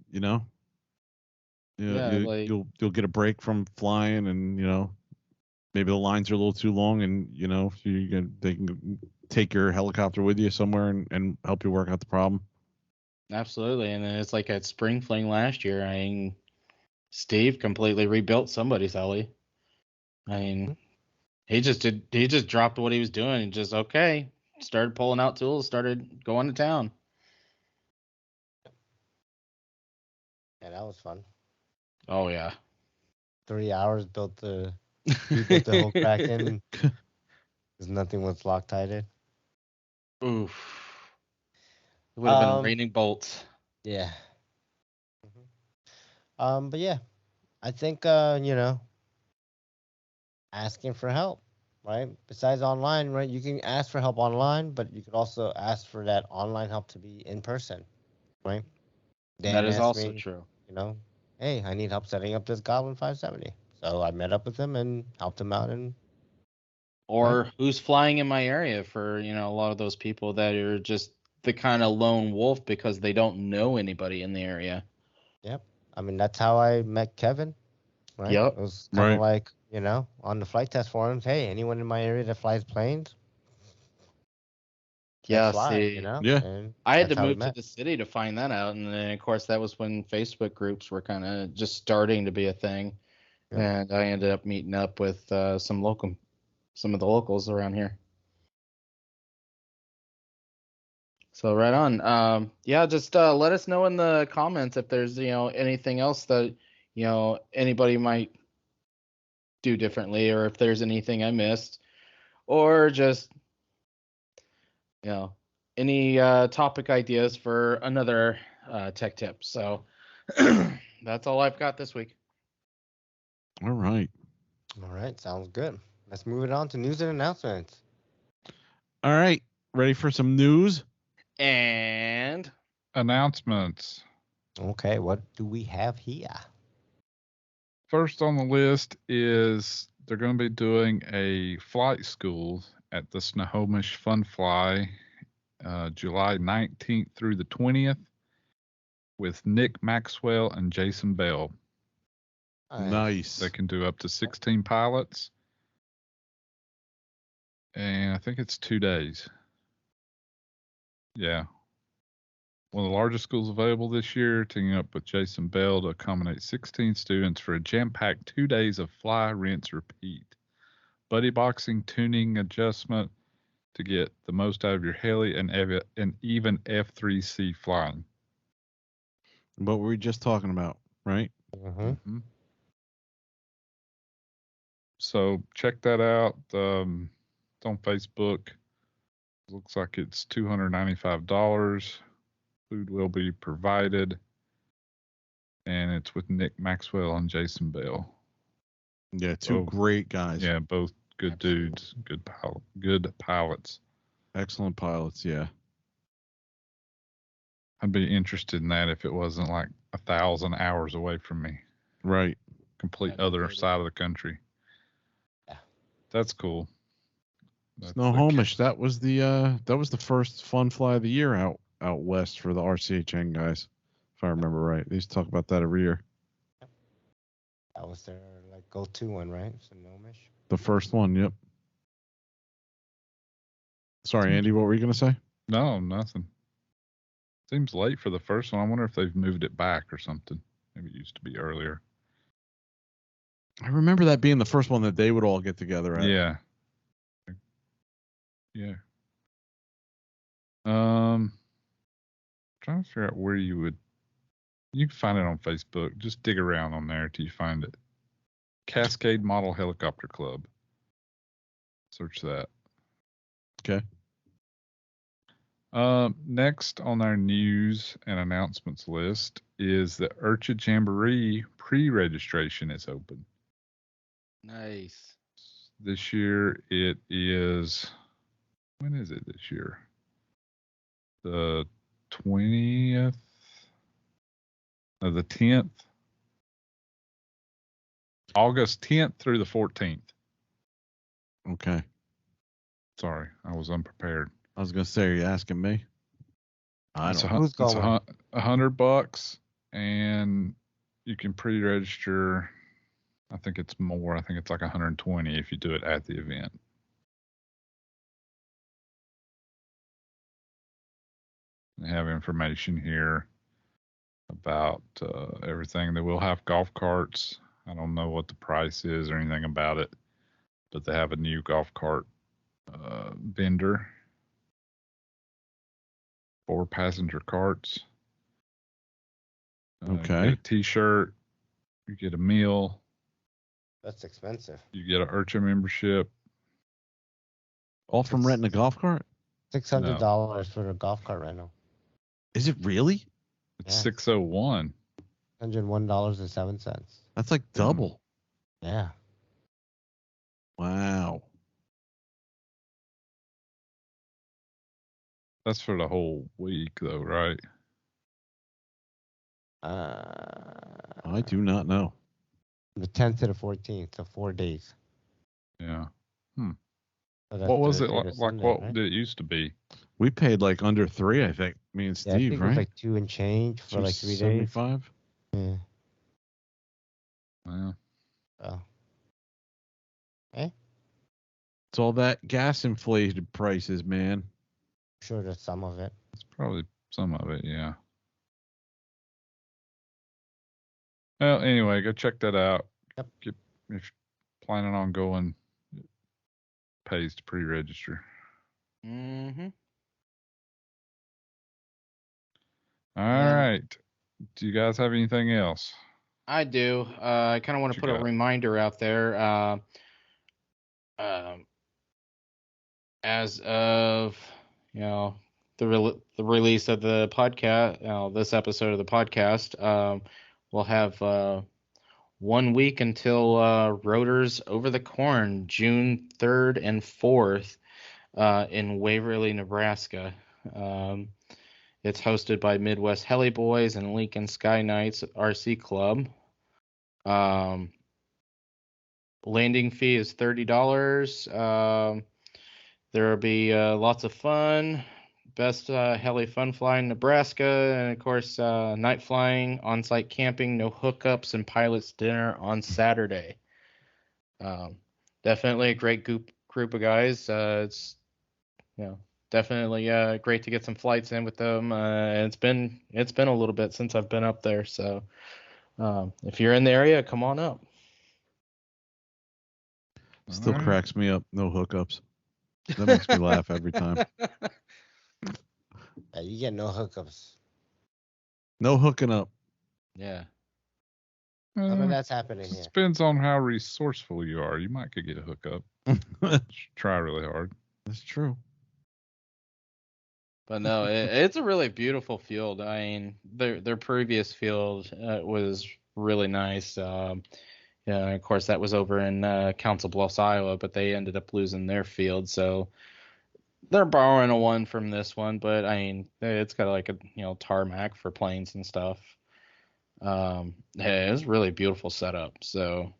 like you'll get a break from flying, and maybe the lines are a little too long, and they can take your helicopter with you somewhere and help you work out the problem. absolutely. And then it's like at Spring Fling last year, Steve completely rebuilt somebody's heli. He just dropped what he was doing and just started pulling out tools, started going to town. Yeah, that was fun. Oh yeah. 3 hours rebuilt the whole Kraken because nothing was Loctited. Oof. It would have been raining bolts. Yeah. But yeah, I think asking for help, right? Besides online, right? You can ask for help online, but you could also ask for that online help to be in person, right? That Dan is asked also me, true. hey, I need help setting up this Goblin 570. So I met up with him and helped him out. Or who's flying in my area for, a lot of those people that are just the kind of lone wolf because they don't know anybody in the area. Yep. I mean, that's how I met Kevin, right? Yep. It was kind of like, on the flight test forums, hey, anyone in my area that flies planes? Yeah, fly, see. Yeah. And I had that's to how we move to met. the city to find that out. And then, of course, that was when Facebook groups were kind of just starting to be a thing. Yep. And I ended up meeting up with some of the locals around here. So right on. Yeah, just let us know in the comments if there's anything else that anybody might do differently, or if there's anything I missed, or just any topic ideas for another tech tip. So that's all I've got this week. All right. All right, sounds good. Let's move it on to news and announcements. All right. Ready for some news? And announcements. Okay, what do we have here? First on the list is they're going to be doing a flight school at the Snohomish Fun Fly July 19th through the 20th with Nick Maxwell and Jason Bell. Nice. They can do up to 16 pilots. And I think it's 2 days. Yeah. One of the largest schools available this year, teaming up with Jason Bell to accommodate 16 students for a jam-packed 2 days of fly, rinse, repeat. Buddy boxing, tuning, adjustment to get the most out of your heli and even F3C flying. What were we just talking about, right? Mm-hmm. So check that out. It's on Facebook. Looks like it's $295. Food will be provided. And it's with Nick Maxwell and Jason Bell. Yeah, two great guys. Yeah, both good dudes, good pilots. Excellent pilots, yeah. I'd be interested in that if it wasn't like 1,000 hours away from me. Right. Complete other side of the country. Yeah. That's cool. Snohomish, that was the first fun fly of the year out west for the RCHN guys, if I remember right. They used to talk about that every year. That was their go-to one, right? Snohomish. The first one, yep. Sorry, Andy, what were you gonna say? No, nothing. Seems late for the first one. I wonder if they've moved it back or something. Maybe it used to be earlier. I remember that being the first one that they would all get together at. Yeah. Trying to figure out where you can find it on Facebook. Just dig around on there till you find it. Cascade Model Helicopter Club. Search that. Okay. Next on our news and announcements list is the Urcha Jamboree pre-registration is open. Nice. This year it is. When is it this year? The 20th? No, the 10th. August 10th through the 14th. Okay. Sorry, I was unprepared. I was gonna say, are you asking me? I It's don't. Who's it's going? $100, and you can pre-register. I think it's more. I think it's like 120 if you do it at the event. They have information here about everything. They will have golf carts. I don't know what the price is or anything about it, but they have a new golf cart vendor. 4 passenger carts. You Okay. get a T-shirt. You get a meal. That's expensive. You get an Urcha membership. All from renting a golf cart? $600 for a golf cart rental. Is it really? It's Yeah. $601. $101.07. That's like double. Yeah. Wow. That's for the whole week, though, right? I do not know. The 10th to the 14th, so 4 days. Yeah. So that's What was it Thursday to like? Sunday, What right? did it used to be? We paid like under 3, I think. Me and Yeah, I Steve, think right? it was like 2 and change for like 3 days. 275? Yeah. Well, So. Eh? It's all that gas inflated prices, man. I'm sure there's some of it. it's probably some of it, yeah. Well, anyway, go check that out. Yep. If you're planning on going, it pays to pre-register. Mm-hmm. All Yeah. right. Do you guys have anything else? I do. I kind of want What to you put a got? reminder out there. As of the release of the podcast, this episode of the podcast, we'll have 1 week until Rotors Over the Corn, June 3rd and 4th, in Waverly, Nebraska. It's hosted by Midwest Heli Boys and Lincoln Sky Knights RC Club. Landing fee is $30. There will be lots of fun. Best heli fun fly in Nebraska, and of course, night flying, on-site camping, no hookups, and pilot's dinner on Saturday. Definitely a great group of guys. It's definitely great to get some flights in with them. It's been a little bit since I've been up there, so if you're in the area, come on up. Still All right. cracks me up. No hookups. That makes me laugh every time. Yeah, you get no hookups. No hooking up. Yeah. I mean, Uh, that's happening here. depends on how resourceful you are. You might could get a hookup. Try really hard. That's true. But no, it's a really beautiful field. I mean, their previous field was really nice. Yeah, of course, that was over in Council Bluffs, Iowa, but they ended up losing their field, so they're borrowing a one from this one. But I mean, it's got like a tarmac for planes and stuff. Yeah, it's a really beautiful setup. So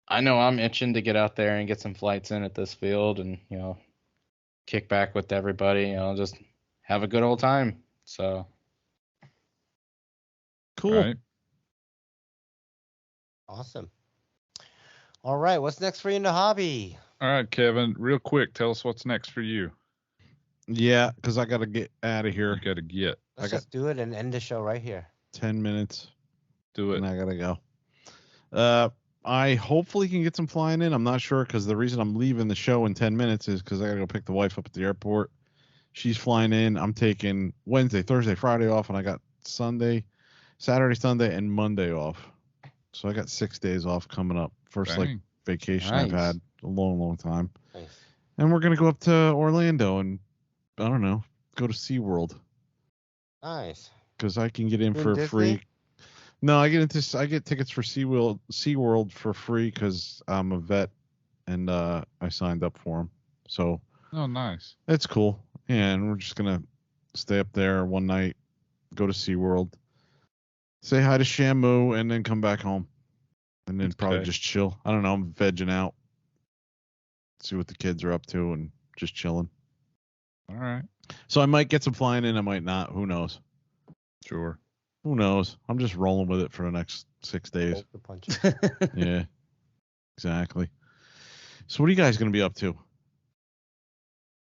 I know I'm itching to get out there and get some flights in at this field, and kick back with everybody. Just have a good old time. So Cool. All right. Awesome. All right, what's next for you in the hobby? All right, Kevin, real quick, tell us what's next for you. Yeah, because I got to get out of here. You got to get. Let's got- just do it and end the show right here. 10 minutes. Do it. And I got to go. I hopefully can get some flying in. I'm not sure because the reason I'm leaving the show in 10 minutes is because I got to go pick the wife up at the airport. She's flying in. I'm taking Wednesday, Thursday, Friday off, and I got Saturday, Sunday, and Monday off. So I got 6 days off coming up. First Dang. vacation I've Nice. had a long, long time. Nice. And we're gonna go up to Orlando and I don't know, go to SeaWorld Nice. because I can get in You in for Disney? free. No, I get tickets for SeaWorld for free because I'm a vet and I signed up for them. So Oh, nice. it's cool. And we're just gonna stay up there one night, go to SeaWorld, say hi to Shamu, and then come back home. and then probably Okay. just chill. I don't know. I'm vegging out, see what the kids are up to, and just chilling. All right. So I might get some flying in. I might not. Who knows? Sure. Who knows? I'm just rolling with it for the next 6 days. Roll the punches. Yeah, exactly. So what are you guys going to be up to?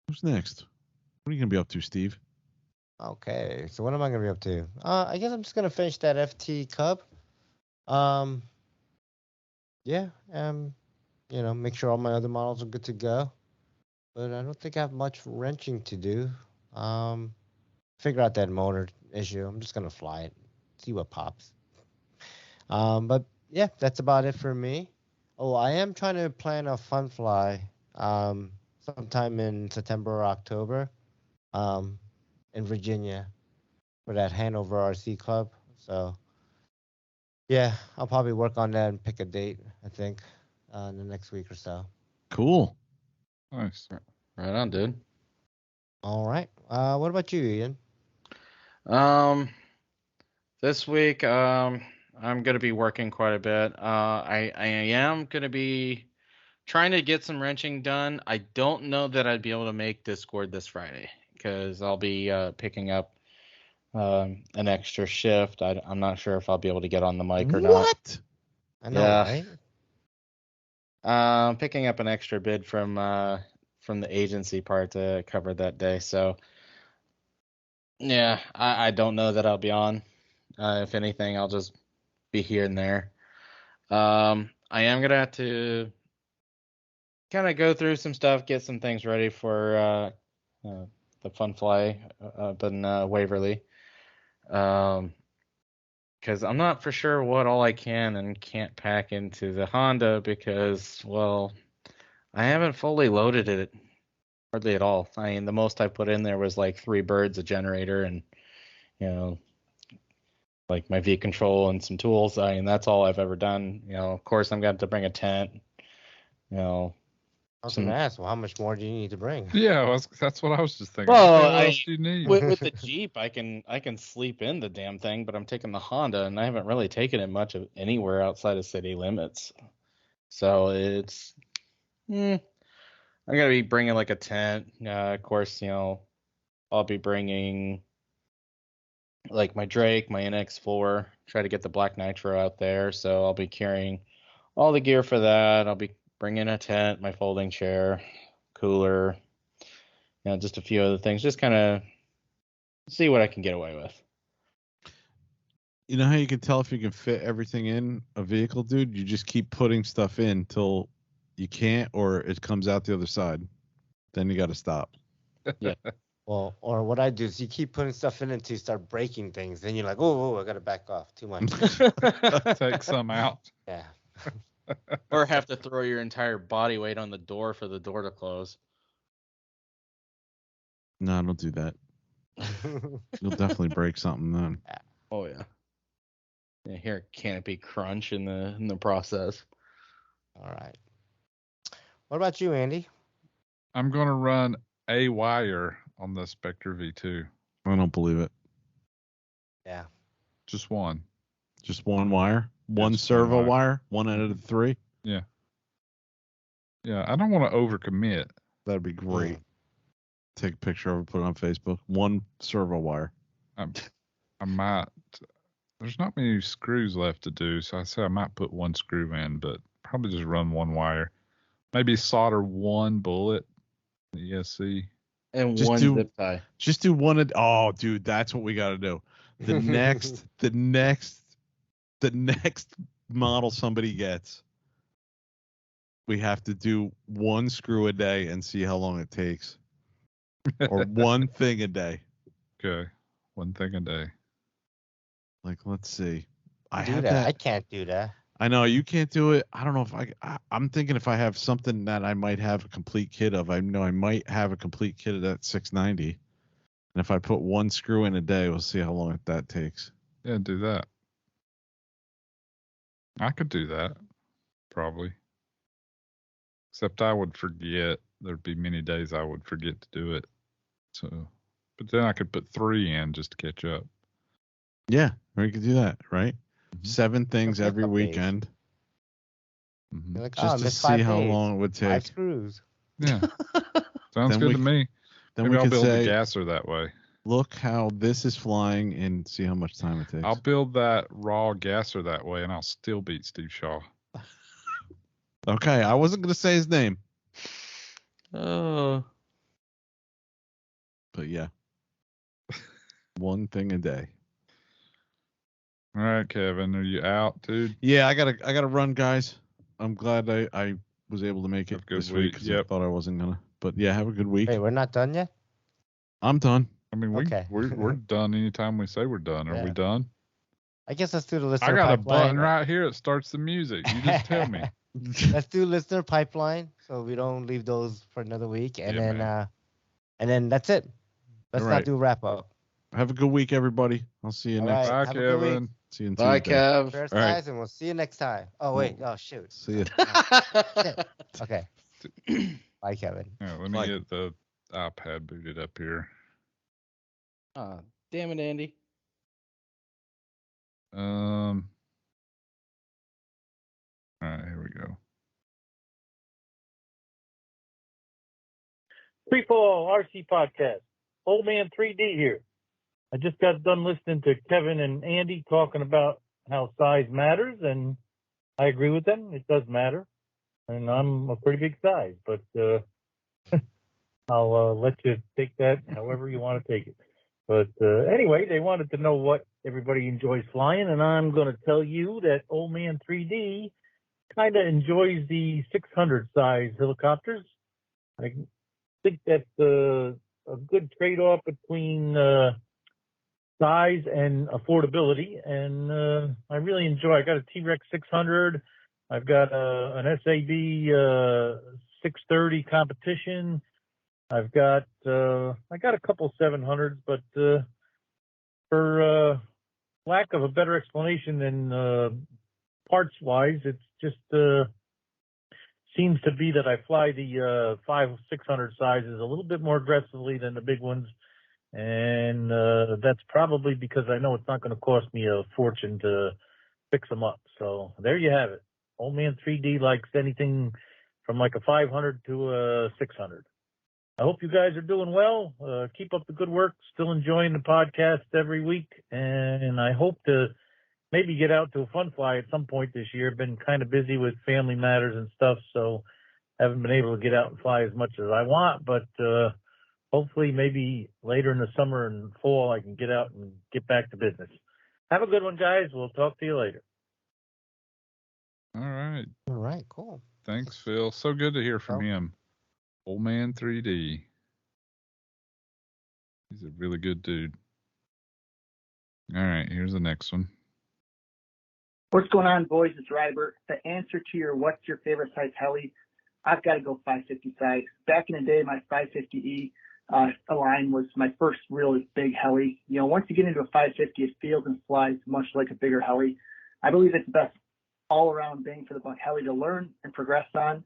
Who's next? What are you going to be up to, Steve? Okay, so what am I gonna be up to? I guess I'm just gonna finish that FT Cub. Yeah, make sure all my other models are good to go. But I don't think I have much wrenching to do. Figure out that motor issue. I'm just gonna fly it, see what pops. But yeah, that's about it for me. Oh, I am trying to plan a fun fly, sometime in September or October, in Virginia for that Hanover RC Club. So yeah, I'll probably work on that and pick a date, I think, in the next week or so. Cool. Nice. Right on, dude. All right. What about you, Ian? This week, I'm gonna be working quite a bit. I am gonna be trying to get some wrenching done. I don't know that I'd be able to make Discord this Friday because I'll be picking up an extra shift. I'm not sure if I'll be able to get on the mic or not. What? I know, Yeah. right? Picking up an extra bid from the agency part to cover that day. So yeah, I don't know that I'll be on. If anything, I'll just be here and there. I am gonna have to kind of go through some stuff, get some things ready for the fun fly up in Waverly. Because I'm not for sure what all I can and can't pack into the Honda because, well, I haven't fully loaded it hardly at all. I mean, the most I put in there was like 3 birds, a generator, and like my V control and some tools. I mean, that's all I've ever done. Of course, I'm going to bring a tent. I was going to ask, well, how much more do you need to bring? Yeah, that's what I was just thinking. Well, what else do you need? With the Jeep, I can sleep in the damn thing, but I'm taking the Honda, and I haven't really taken it much of anywhere outside of city limits. So it's, I'm gonna be bringing like a tent. Of course, I'll be bringing like my Drake, my NX4. Try to get the Black Nitro out there, so I'll be carrying all the gear for that. I'll be bringing a tent, my folding chair, cooler. Just a few other things. Just kind of see what I can get away with. You know how you can tell if you can fit everything in a vehicle, dude? You just keep putting stuff in till you can't or it comes out the other side. Then you got to stop. Yeah. Well, or what I do is you keep putting stuff in until you start breaking things. Then you're like, oh, I got to back off. Too much. Take some out. Yeah. Or have to throw your entire body weight on the door for the door to close. No, don't do that. You'll definitely break something then. Oh yeah. Yeah, hear a canopy crunch in the process. All right. What about you, Andy? I'm going to run a wire on the Spectre V2. I don't believe it. Yeah. Just one. Just one wire? One Just servo one wire. wire? One out of the 3? Yeah. Yeah, I don't want to overcommit. That'd be great. Take a picture of it, put it on Facebook. One servo wire. I might. There's not many screws left to do, so I say I might put one screw in, but probably just run one wire. Maybe solder one bullet, the ESC. And just one zip tie. Just do one. Oh, dude, that's what we got to do. The next model somebody gets, we have to do one screw a day and see how long it takes. Or one thing a day. Okay. One thing a day. Like, let's see. I can't do that. I know you can't do it. I don't know if I'm thinking if I have something that I might have a complete kit of. I know I might have a complete kit of that 690. And if I put one screw in a day, we'll see how long that takes. Yeah, do that. I could do that. Probably. Except I would forget. There'd be many days I would forget to do it. So, but then I could put 3 in just to catch up. Yeah, we could do that, right? Mm-hmm. 7 things every weekend. You're like, Just oh, to missed see 5 how days. long it would 5 take. screws. Yeah. Sounds Then good we to me. Then Maybe we I'll could build the say, gasser that way. look how this is flying and see how much time it takes. I'll build that raw gasser that way, and I'll still beat Steve Shaw. Okay, I wasn't going to say his name. Oh. But yeah. One thing a day. All right, Kevin, are you out, dude? Yeah, I gotta run, guys. I'm glad I was able to make it Have a good this week week. because Yep. I thought I wasn't gonna. But yeah, have a good week. Wait, we're not done yet? I'm done. I mean, Okay. we're done anytime we say we're done. Are we Yeah. done? I guess let's do the listener I got a pipeline. button right here that starts the music. You just tell me. Let's do listener pipeline so we don't leave those for another week. And Yeah, then that's it. Let's All not right. do wrap up. Have a good week, everybody. I'll see you All next. right. Bye, Have a good week. Kevin. See you on Bye, Tuesday. Kev. Cheers, All right. guys, and we'll see you next time. Oh wait. Oh shoot. See you. Okay. Bye, Kevin. Yeah, let me Bye. get the iPad booted up here. Oh, damn it, Andy. All right, here we go. Free Fall RC Podcast. Old Man 3D here. I just got done listening to Kevin and Andy talking about how size matters, and I agree with them. It does matter. And I'm a pretty big size, but I'll let you take that however you want to take it. But anyway, they wanted to know what everybody enjoys flying, and I'm going to tell you that Old Man 3D kind of enjoys the 600 size helicopters. I think that's a good trade-off between size and affordability, and I really enjoy. I got a T-Rex 600. I've got an SAB 630 competition. I've got I got a couple 700s, but for lack of a better explanation than parts-wise, it's just seems to be that I fly the 600 sizes a little bit more aggressively than the big ones. And that's probably because I know it's not going to cost me a fortune to fix them up. So there you have it. Old Man 3D likes anything from like a 500 to a 600. I hope you guys are doing well. Keep up the good work. Still enjoying the podcast every week. And I hope to maybe get out to a fun fly at some point this year. Been kind of busy with family matters and stuff, so haven't been able to get out and fly as much as I want. But hopefully maybe later in the summer and fall I can get out and get back to business. Have a good one, guys. We'll talk to you later. All right. All right. Cool. Thanks, Phil. So good to hear from him. Old Man 3D. He's a really good dude. All right, here's the next one. What's going on, boys? It's Rybert. The answer to your what's your favorite size heli, I've got to go 550 size. Back in the day, my 550E Iaen was my first really big heli. You know, once you get into a 550, it feels and flies much like a bigger heli. I believe it's the best all-around bang for the buck heli to learn and progress on.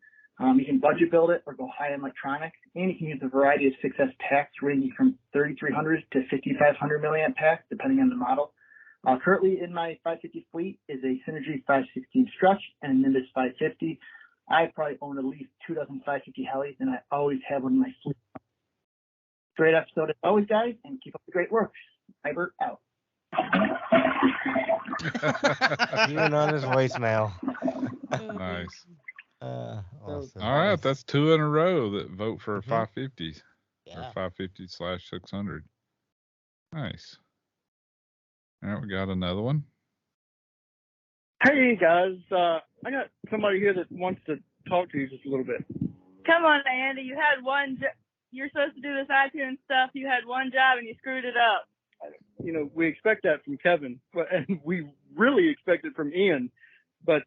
You can budget build it or go high-end electronic, and you can use a variety of 6S packs ranging from 3,300 to 5,500 milliamp packs, depending on the model. Currently in my 550 fleet is a Synergy 516 Stretch and a Nimbus 550. I probably own at least 2 dozen 550 helis, and I always have one in my fleet. Great episode as always, guys, and keep up the great work. Ibert out. Even on his voicemail. Nice. Awesome. All right, that's 2 in a row that vote for 550s. Yeah. Or 550/600. Nice. All right, we got another one. Hey guys, I got somebody here that wants to talk to you just a little bit. Come on, Andy. You had you're supposed to do this iTunes stuff. You had one job and you screwed it up. You know, we expect that from Kevin, and we really expect it from Iaen. But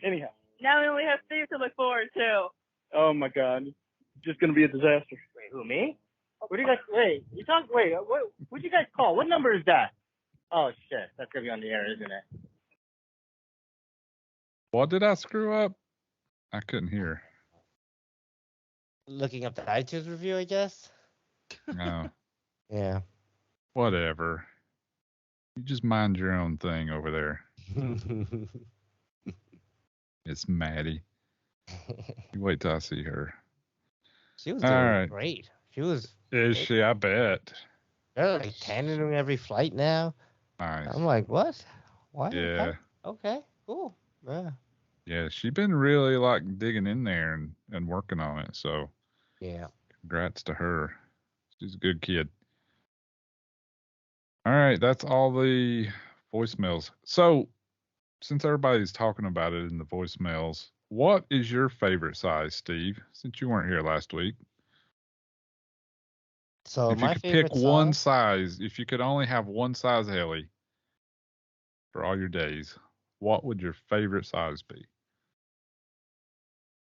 anyhow. Now we only have Steve to look forward to. Oh my God, it's just going to be a disaster. Wait, who, me? What do you guys? Wait, what'd you guys call? What number is that? Oh shit, that's gonna be on the air, isn't it? What did I screw up? I couldn't hear. Looking up the iTunes review, I guess. No. Yeah. Whatever. You just mind your own thing over there. It's Maddie. You wait till I see her. She was All doing right. great. She was. Is she? I bet. They're like tanning every flight now. Nice. I'm like, what? Why? Yeah. Okay. Cool. Yeah. Yeah, she's been really like digging in there and working on it. So Yeah. congrats to her. She's a good kid. All right, that's all the voicemails. So since everybody's talking about it in the voicemails, what is your favorite size, Steve? Since you weren't here last week, So if you my could favorite pick one size. size, if you could only have one size heli for all your days, what would your favorite size be?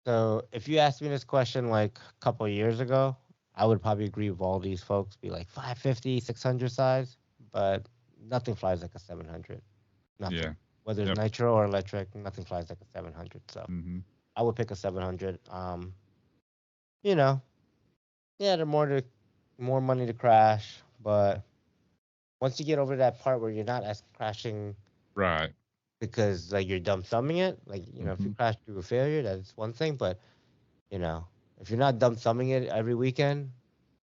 So if you asked me this question like a couple of years ago, I would probably agree with all these folks, be like 550, 600 size, but nothing flies like a 700. Nothing. Yeah. Whether it's Yep. nitro or electric, nothing flies like a 700. So Mm-hmm. I would pick a 700. You know, yeah, they're more money to crash, but once you get over that part where you're not crashing Right. because like you're dumb thumbing it, like if you crash through a failure, that's one thing. But if you're not dumb thumbing it every weekend,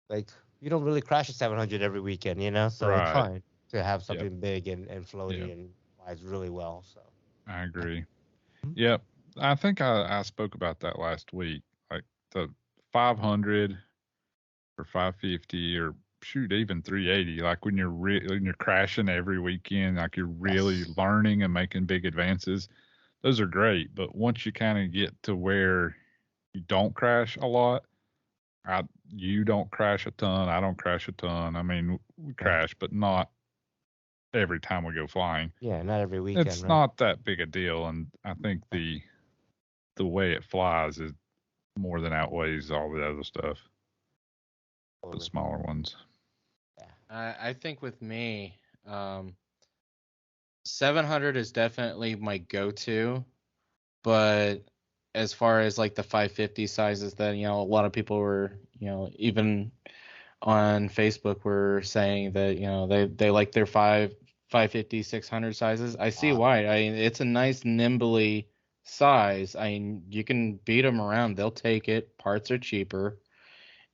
like you don't really crash a 700 every weekend, so it's Right. fine to have something Yep. big and floaty Yep. and flies really well. So I agree. Mhm. Yep. I think I spoke about that last week. Like the 500 or 550 or shoot even 380. Like when you're crashing every weekend, like you're really Yes. learning and making big advances. Those are great. But once you kind of get to where you don't crash a lot, you don't crash a ton. I don't crash a ton. I mean, we crash, but not every time we go flying. Yeah, not every weekend, It's right? not that big a deal, and I think the way it flies is more than outweighs all the other stuff. The Totally. smaller ones. I think with me, 700 is definitely my go-to, but as far as like the 550 sizes that a lot of people were even on Facebook were saying that they like their 550 600 sizes. I see why. It's a nice nimbly size. You can beat them around, they'll take it. Parts are cheaper,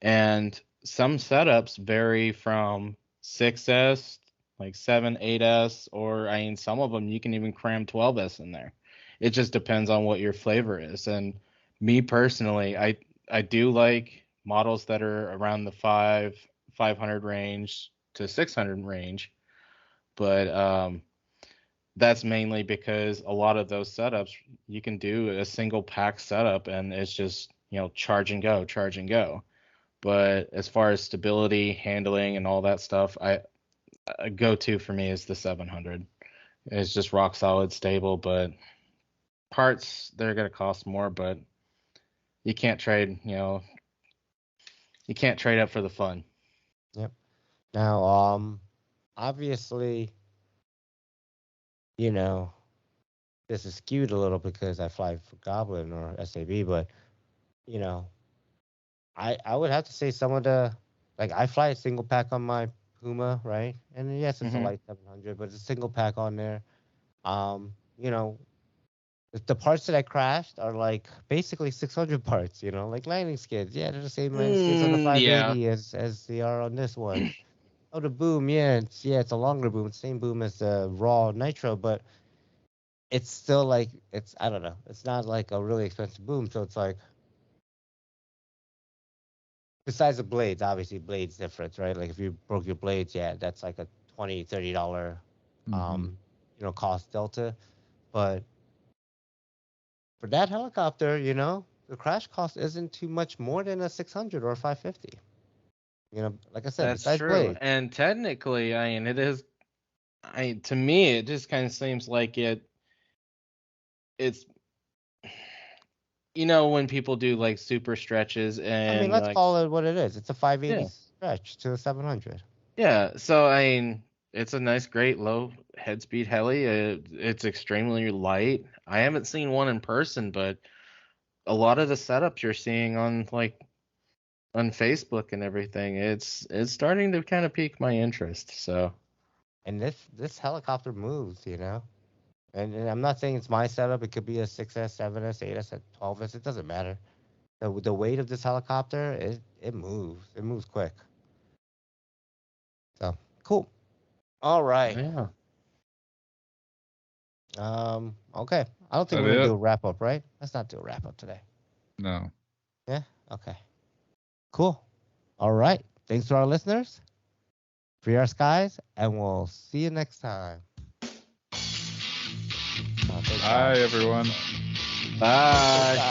and some setups vary from 6S, like 7, 8S, or some of them you can even cram 12S in there. It just depends on what your flavor is. And me personally, I do like models that are around the 500 range to 600 range, but that's mainly because a lot of those setups you can do a single pack setup and it's just charge and go, charge and go. But as far as stability, handling, and all that stuff, a go-to for me is the 700. It's just rock solid, stable, but parts they're gonna cost more, but you can't trade. You can't trade up for the fun. Yep. Now, obviously, this is skewed a little because I fly for Goblin or SAB, but I would have to say some of the I fly a single pack on my Puma, right? And yes, it's a light 700, but it's a single pack on there. You know, the parts that I crashed are like basically 600 parts, like landing skids. Yeah, they're the same landing skids on the 580 as they are on this one. Oh, the boom, it's a longer boom, it's the same boom as the raw nitro, but it's still like I don't know, it's not like a really expensive boom, so it's like besides the blades, obviously blades difference, right? Like if you broke your blades, yeah, that's like a $20-$30 cost delta. But for that helicopter, the crash cost isn't too much more than a 600 or a 550. Like I said, That's besides true. blades. And technically, it is. To me, it just kind of seems like it's when people do like super stretches and I mean, let's like call it what it is. It's a 580 yeah. stretch to a 700. Yeah, so it's a nice, great low head speed heli. It's extremely light. I haven't seen one in person, but a lot of the setups you're seeing on Facebook and everything, it's starting to kind of pique my interest. So And this helicopter moves, And I'm not saying it's my setup. It could be a 6S, 7S, 8S, 12S. It doesn't matter. The weight of this helicopter, it moves. It moves quick. So cool. All right. Yeah. Okay. I don't think That we're gonna it? do a wrap up, right? Let's not do a wrap up today. No. Yeah. Okay. Cool. All right. Thanks to our listeners. Free our skies, and we'll see you next time. Bye, everyone. Bye.